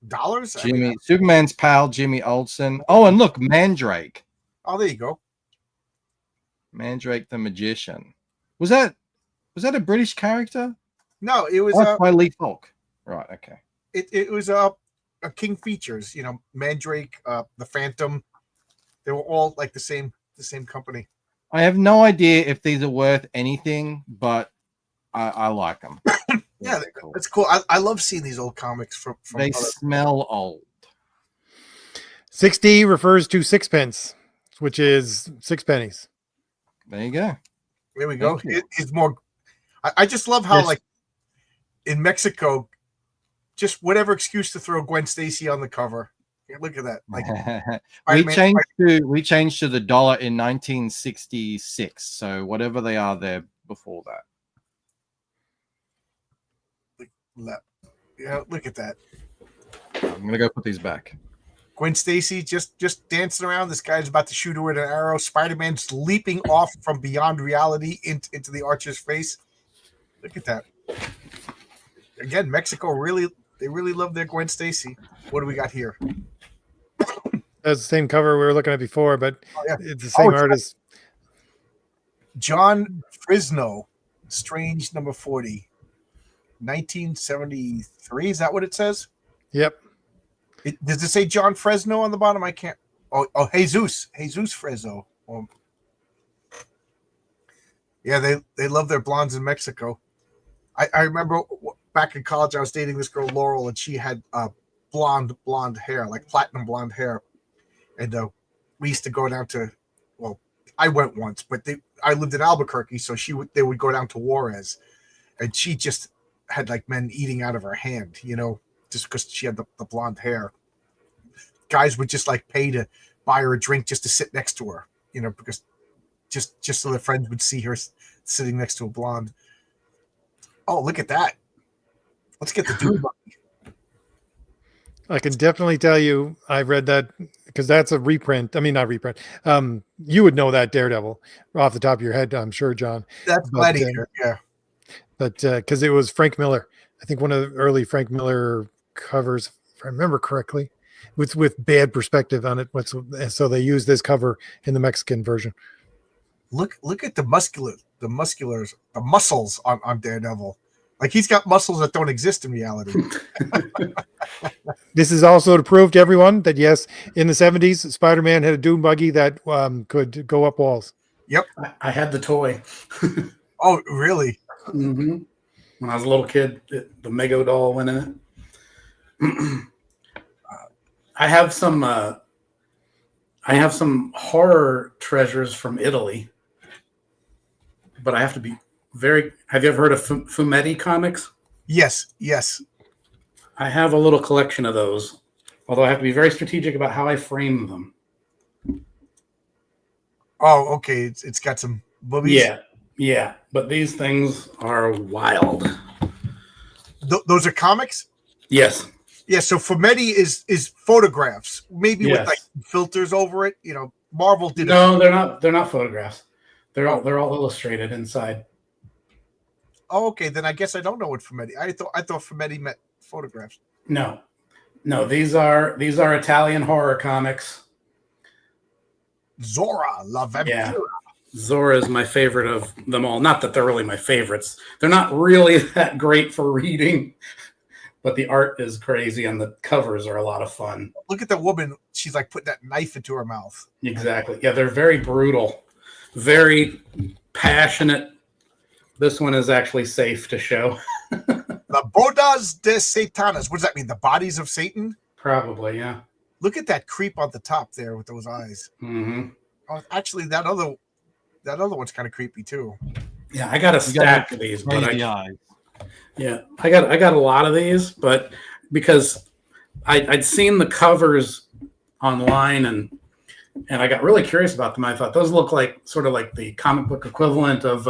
Dollars? I Jimmy, mean, Superman's pal, Jimmy Olsen. Oh, and look, Mandrake. oh, there you go. Mandrake the Magician. Was that a British character? No, it was Oh, it's by Lee Falk. Right, okay. it was a King Features, Mandrake, the Phantom. They were all like the same company. I have no idea if these are worth anything, but I like them. Yeah, They're cool. that's cool. I love seeing these old comics from They other- smell old. 6D refers to sixpence, which is 6 pennies. There you go. There we go. Thank you. It's more. I just love how Yes. like in Mexico, just whatever excuse to throw Gwen Stacy on the cover. Yeah, look at that. Like we Spider-Man- changed to the dollar in 1966. So whatever they are, they're before that. Yeah, look at that. I'm gonna go put these back. Gwen Stacy just dancing around. This guy's about to shoot her with an arrow. Spider-Man's leaping off from beyond reality into the Archer's face. Look at that. Again, Mexico they really love their Gwen Stacy. What do we got here? That's the same cover we were looking at before, but Oh, yeah. it's the same it's- artist. John Frisno, Strange number 40. 1973. Is that what it says? Yep. Does it say John Fresno on the bottom? I can't. Oh, Jesus Fresno. Yeah, they love their blondes in Mexico. I remember back in college, I was dating this girl Laurel, and she had blonde hair, like platinum blonde hair, and we used to go down to. Well, I went once, but I lived in Albuquerque, so they would go down to Juarez, and she just had like men eating out of her hand, just because she had the blonde hair. Guys would just like pay to buy her a drink just to sit next to her, because just so their friends would see her sitting next to a blonde. Oh, look at that. Let's get the dude. I can definitely tell you I read that because that's a reprint. I mean, not reprint. You would know that Daredevil off the top of your head, I'm sure, John. That's Gladiator. Yeah. But because it was Frank Miller. I think one of the early Frank Miller covers, if I remember correctly, with bad perspective on it. So they used this cover in the Mexican version. Look at the muscles on Daredevil. Like he's got muscles that don't exist in reality. This is also to prove to everyone that yes, in the 70s, Spider-Man had a dune buggy that could go up walls. Yep. I had the toy. Oh, really? Mm-hmm. When I was a little kid, the Mego doll went in it. I have some horror treasures from Italy, but I have to be very. Have you ever heard of Fumetti comics? Yes. I have a little collection of those, although I have to be very strategic about how I frame them. Oh, okay. It's got some boobies. Yeah. But these things are wild. Those are comics. Yes. Yeah. So Fumetti is photographs, maybe with Yes. like filters over it. Marvel did. No, they're not. They're not photographs. They're all illustrated inside. Oh, okay. Then I guess I don't know what Fumetti. I thought Fumetti meant photographs. No. These are Italian horror comics. Zora La Vampira. Yeah. Zora is my favorite of them all. Not that they're really my favorites. They're not really that great for reading, but the art is crazy and the covers are a lot of fun. Look at the woman. She's like putting that knife into her mouth. Exactly. Yeah, they're very brutal, very passionate. This one is actually safe to show. La Bodas de Satanas. What does that mean? The bodies of Satan? Probably, yeah. Look at that creep on the top there with those eyes. Mm-hmm. Oh, actually, that other one's kind of creepy too. Yeah, I got a stack of these, but Crazy eyes. yeah, I got a lot of these, but because I'd seen the covers online, and I got really curious about them. I thought those look like sort of like the comic book equivalent of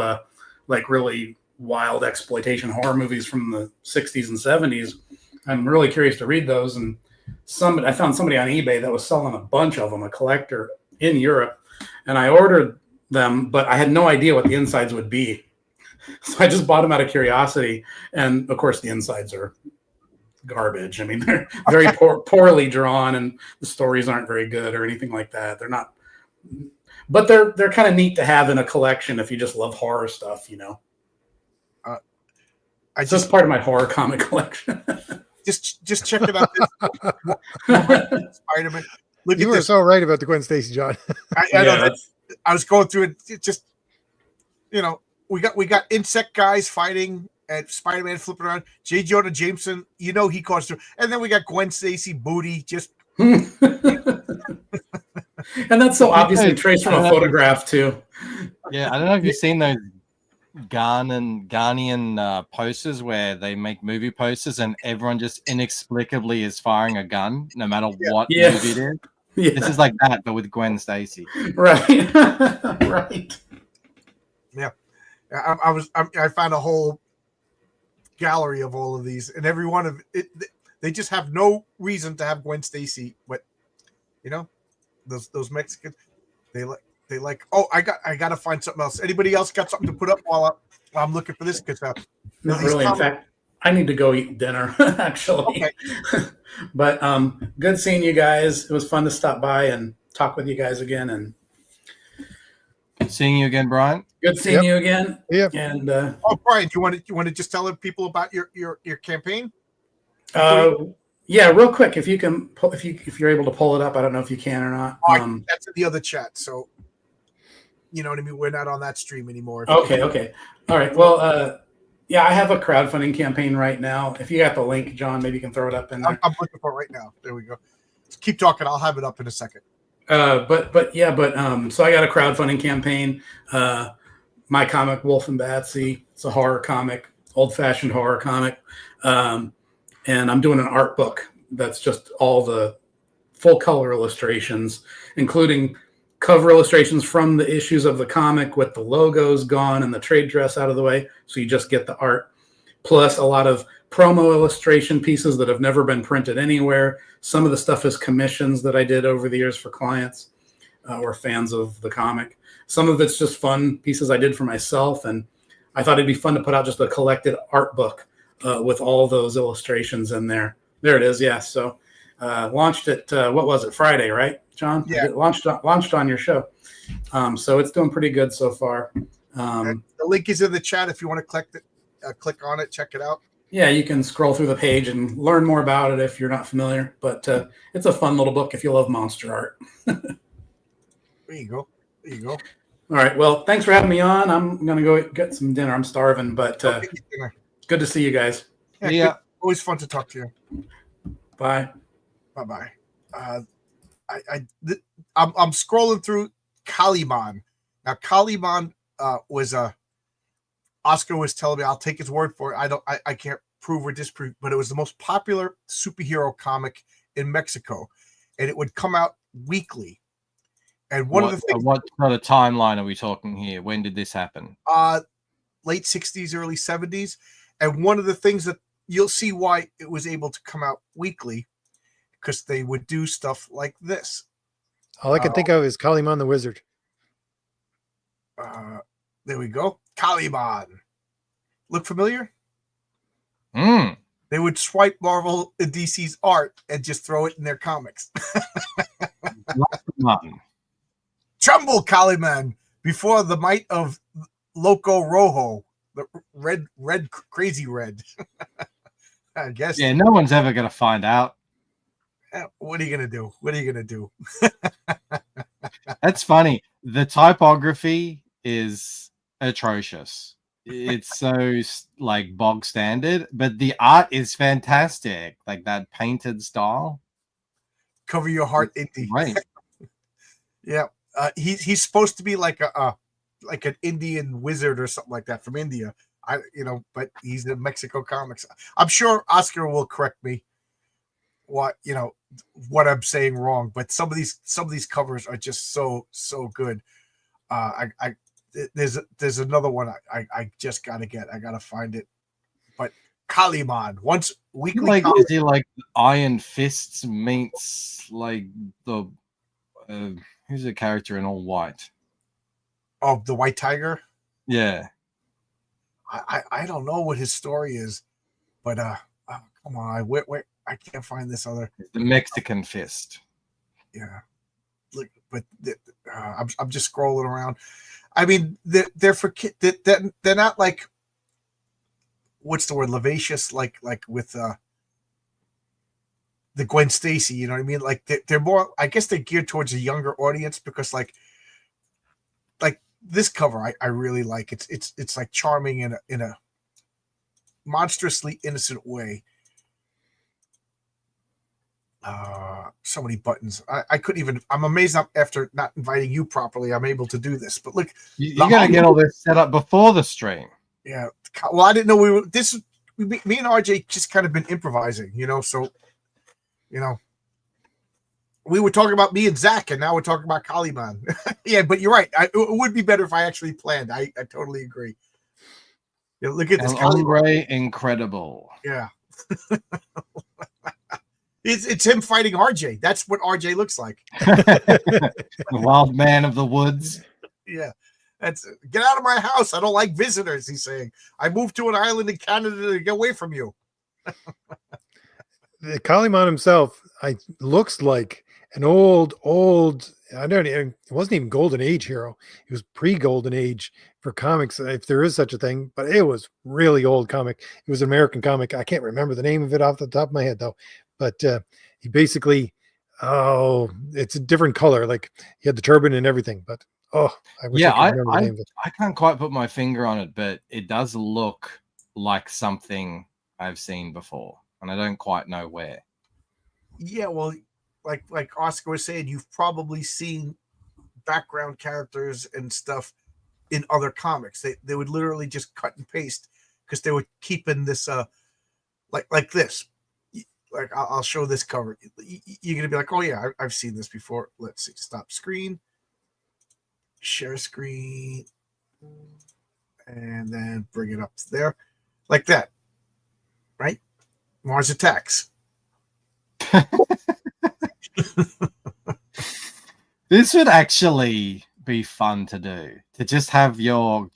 like really wild exploitation horror movies from the 60s and 70s. I'm really curious to read those. And I found somebody on eBay that was selling a bunch of them, a collector in Europe, and I ordered them, but I had no idea what the insides would be. So I just bought them out of curiosity. And of course, the insides are garbage. I mean, they're very poorly drawn, and the stories aren't very good or anything like that. They're not, but they're kind of neat to have in a collection if you just love horror stuff, you know. It's just part of my horror comic collection. just check it out. Spider-Man. Look You at were this. so right about the Gwen Stacy, John. I know that. I was going through it. It just, you know, we got insect guys fighting and Spider-Man flipping around. J. Jonah Jameson, you know, he caused through, and then we got Gwen Stacy booty. Just and that's so obviously traced from a photograph too. Yeah, I don't know if you've seen those Ghanaian posters where they make movie posters and everyone just inexplicably is firing a gun no matter what movie it is. Yeah. This is like that, but with Gwen Stacy. Right. Right. Yeah. I found a whole gallery of all of these, and every one of it, they just have no reason to have Gwen Stacy, but you know, those Mexicans, they like. Oh, I got to find something else. Anybody else got something to put up while I'm looking for this? Because not really. In fact, I need to go eat dinner actually. Okay. But good seeing you guys. It was fun to stop by and talk with you guys again. And good seeing you again, Brian. Good seeing you again. Yep. And Brian, do you want to just tell people about your campaign? Yeah, real quick, if you can, if you're able to pull it up, I don't know if you can or not. That's in the other chat, so you know what I mean. We're not on that stream anymore. Okay, all right. Well, yeah, I have a crowdfunding campaign right now. If you got the link, John, maybe you can throw it up in there. I'm looking for it right now. There we go. Just keep talking. I'll have it up in a second. So I got a crowdfunding campaign. My comic, Wolf and Batsy. It's a horror comic, old-fashioned horror comic. And I'm doing an art book that's just all the full color illustrations, including cover illustrations from the issues of the comic with the logos gone and the trade dress out of the way. So you just get the art, plus a lot of promo illustration pieces that have never been printed anywhere. Some of the stuff is commissions that I did over the years for clients or fans of the comic. Some of it's just fun pieces I did for myself. And I thought it'd be fun to put out just a collected art book with all those illustrations in there. There it is. Yeah. So launched it. What was it? Friday, right, John? Yeah. Launched on your show. So it's doing pretty good so far. The link is in the chat if you want to click on it, check it out. Yeah, you can scroll through the page and learn more about it if you're not familiar. But it's a fun little book if you love monster art. There you go. All right. Well, thanks for having me on. I'm going to go get some dinner. I'm starving, but good to see you guys. Yeah. Always fun to talk to you. Bye. Bye-bye. I'm scrolling through Kaliman. Now, Kaliman was Oscar was telling me, I'll take his word for it. I can't prove or disprove, but it was the most popular superhero comic in Mexico, and it would come out weekly. And one of the things, what sort of timeline are we talking here? When did this happen? Late 60s, early 70s. And one of the things that you'll see why it was able to come out weekly, because they would do stuff like this. All I can think of is Kaliman the Wizard. There we go. Kaliman. Look familiar? They would swipe Marvel and DC's art and just throw it in their comics. Tremble, Kaliman, before the might of Loco Rojo, the red, crazy red. I guess. Yeah, no one's ever going to find out. What are you going to do? What are you going to do? That's funny. The typography is atrocious. It's so like bog standard, but the art is fantastic. Like that painted style. Cover your heart, indie. Right. Yeah. He's supposed to be like like an Indian wizard or something like that from India. But he's in Mexico comics. I'm sure Oscar will correct me what what I'm saying wrong, but some of these covers are just so good. There's another one I just gotta get. I gotta find it. But Kaliman, once weekly. Like, is he like Iron Fists meets like the who's the character in all white? Oh, the White Tiger. Yeah. I don't know what his story is, but come on, wait, I can't find this other. The Mexican Fist. Yeah, look, but I'm just scrolling around. I mean, they're for kids. They're not like, what's the word, lascivious, like with the Gwen Stacy. You know what I mean? Like they're more. I guess they're geared towards a younger audience because like this cover I really like. It's like charming in a monstrously innocent way. So many buttons. I couldn't even. I'm amazed after not inviting you properly, I'm able to do this. But look, you gotta get all this set up before the stream. Yeah. Well, I didn't know we were. Me and RJ just kind of been improvising, so we were talking about me and Zach, and now we're talking about Kaliman. Yeah, but you're right. It would be better if I actually planned. I totally agree. Yeah, look at this. Hombre incredible. Yeah. It's him fighting RJ. That's what RJ looks like. The wild man of the woods. Yeah. Get out of my house. I don't like visitors, he's saying. I moved to an island in Canada to get away from you. The Kaliman himself, looks like an old. It wasn't even Golden Age hero. He was pre-Golden Age for comics, if there is such a thing. But it was really old comic. It was an American comic. I can't remember the name of it off the top of my head though. But he basically, it's a different color. Like he had the turban and everything. But I wish I could remember the name of it. I can't quite put my finger on it, but it does look like something I've seen before, and I don't quite know where. Yeah, well, like Oscar was saying, you've probably seen background characters and stuff in other comics. They would literally just cut and paste because they were keeping this like this. Like I'll show this cover. You're gonna be like, oh yeah, I've seen this before. Let's see. Stop screen. Share screen. And then bring it up there. Like that. Right? Mars Attacks. This would actually be fun to do. To just have your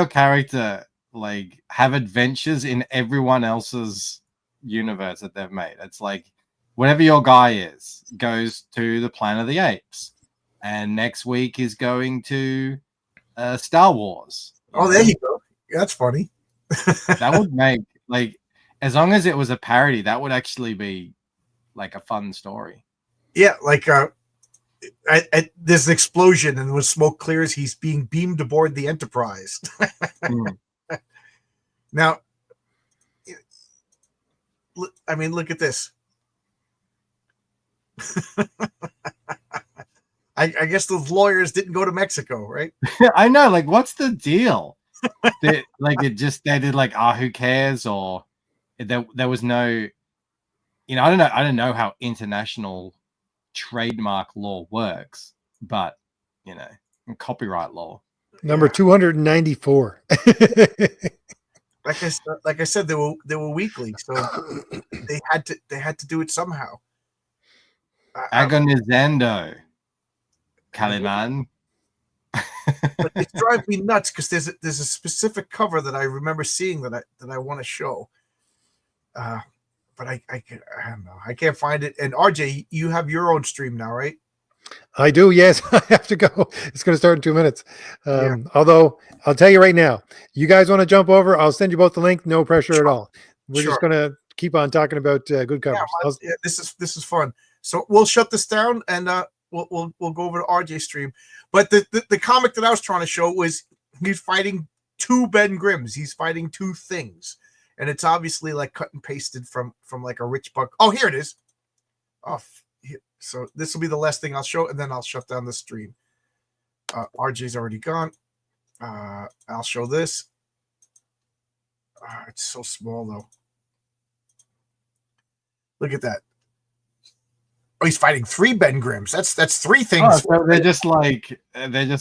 character like have adventures in everyone else's universe that they've made. It's like whatever your guy is goes to the Planet of the Apes, and next week is going to Star Wars. Oh, there you go. That's funny. That would make, like, as long as it was a parody, that would actually be like a fun story. Yeah, like there's an explosion, and when smoke clears, he's being beamed aboard the Enterprise. Now, I mean, look at this. I guess those lawyers didn't go to Mexico, right? I know, like, what's the deal? They did like, who cares? Or there was no, I don't know how international trademark law works, but copyright law. Number 294. Like I said, they were weekly, so they had to do it somehow. Agonizando, Kaliman. But it's driving me nuts because there's a specific cover that I remember seeing that I want to show. But I don't know. I can't find it. And RJ, you have your own stream now, right? I do. Yes, I have to go. It's going to start in 2 minutes. Yeah. Although I'll tell you right now, you guys want to jump over? I'll send you both the link. No pressure at all. We're just going to keep on talking about good covers. Yeah, this is fun. So we'll shut this down and we'll go over to RJ's stream. But the comic that I was trying to show was he's fighting two Ben Grimms. He's fighting two things, and it's obviously like cut and pasted from like a Rich Buck. Oh, here it is. Oh, so this will be the last thing I'll show, and then I'll shut down the stream. RJ's already gone. I'll show this. It's so small though. Look at that. Oh, he's fighting 3 Ben Grimms. That's 3 Oh, things. so they're just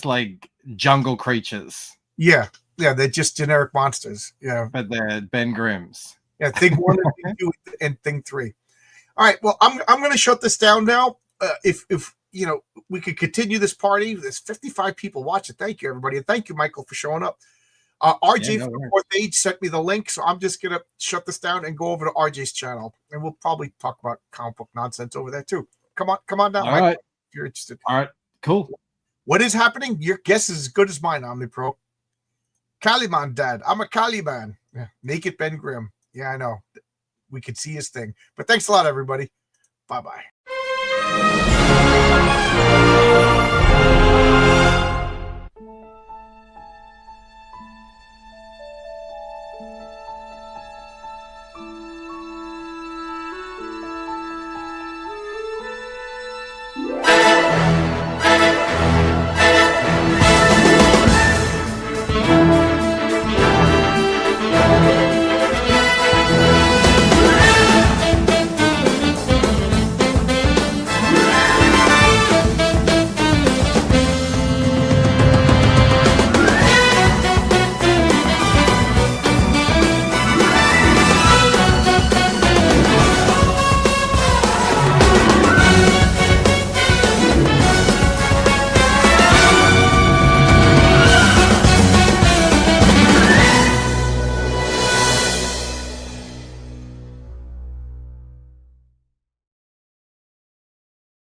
like jungle creatures, Yeah, they're just generic monsters. Yeah, but they're Ben Grimms. yeah. Thing 1 and thing 2 and thing 3. All right. Well, I'm going to shut this down now. If we could continue this party. There's 55 people watching. Thank you, everybody, and thank you, Michael, for showing up. RJ from the 4th Age sent me the link, so I'm just gonna shut this down and go over to RJ's channel, and we'll probably talk about comic book nonsense over there too. Come on down, All Michael, right. if you're interested. All right, cool. What is happening? Your guess is as good as mine, OmniPro. Caliban, Dad. I'm a Caliban. Yeah. Naked Ben Grimm. Yeah, I know. We could see his thing. But thanks a lot, everybody. Bye-bye.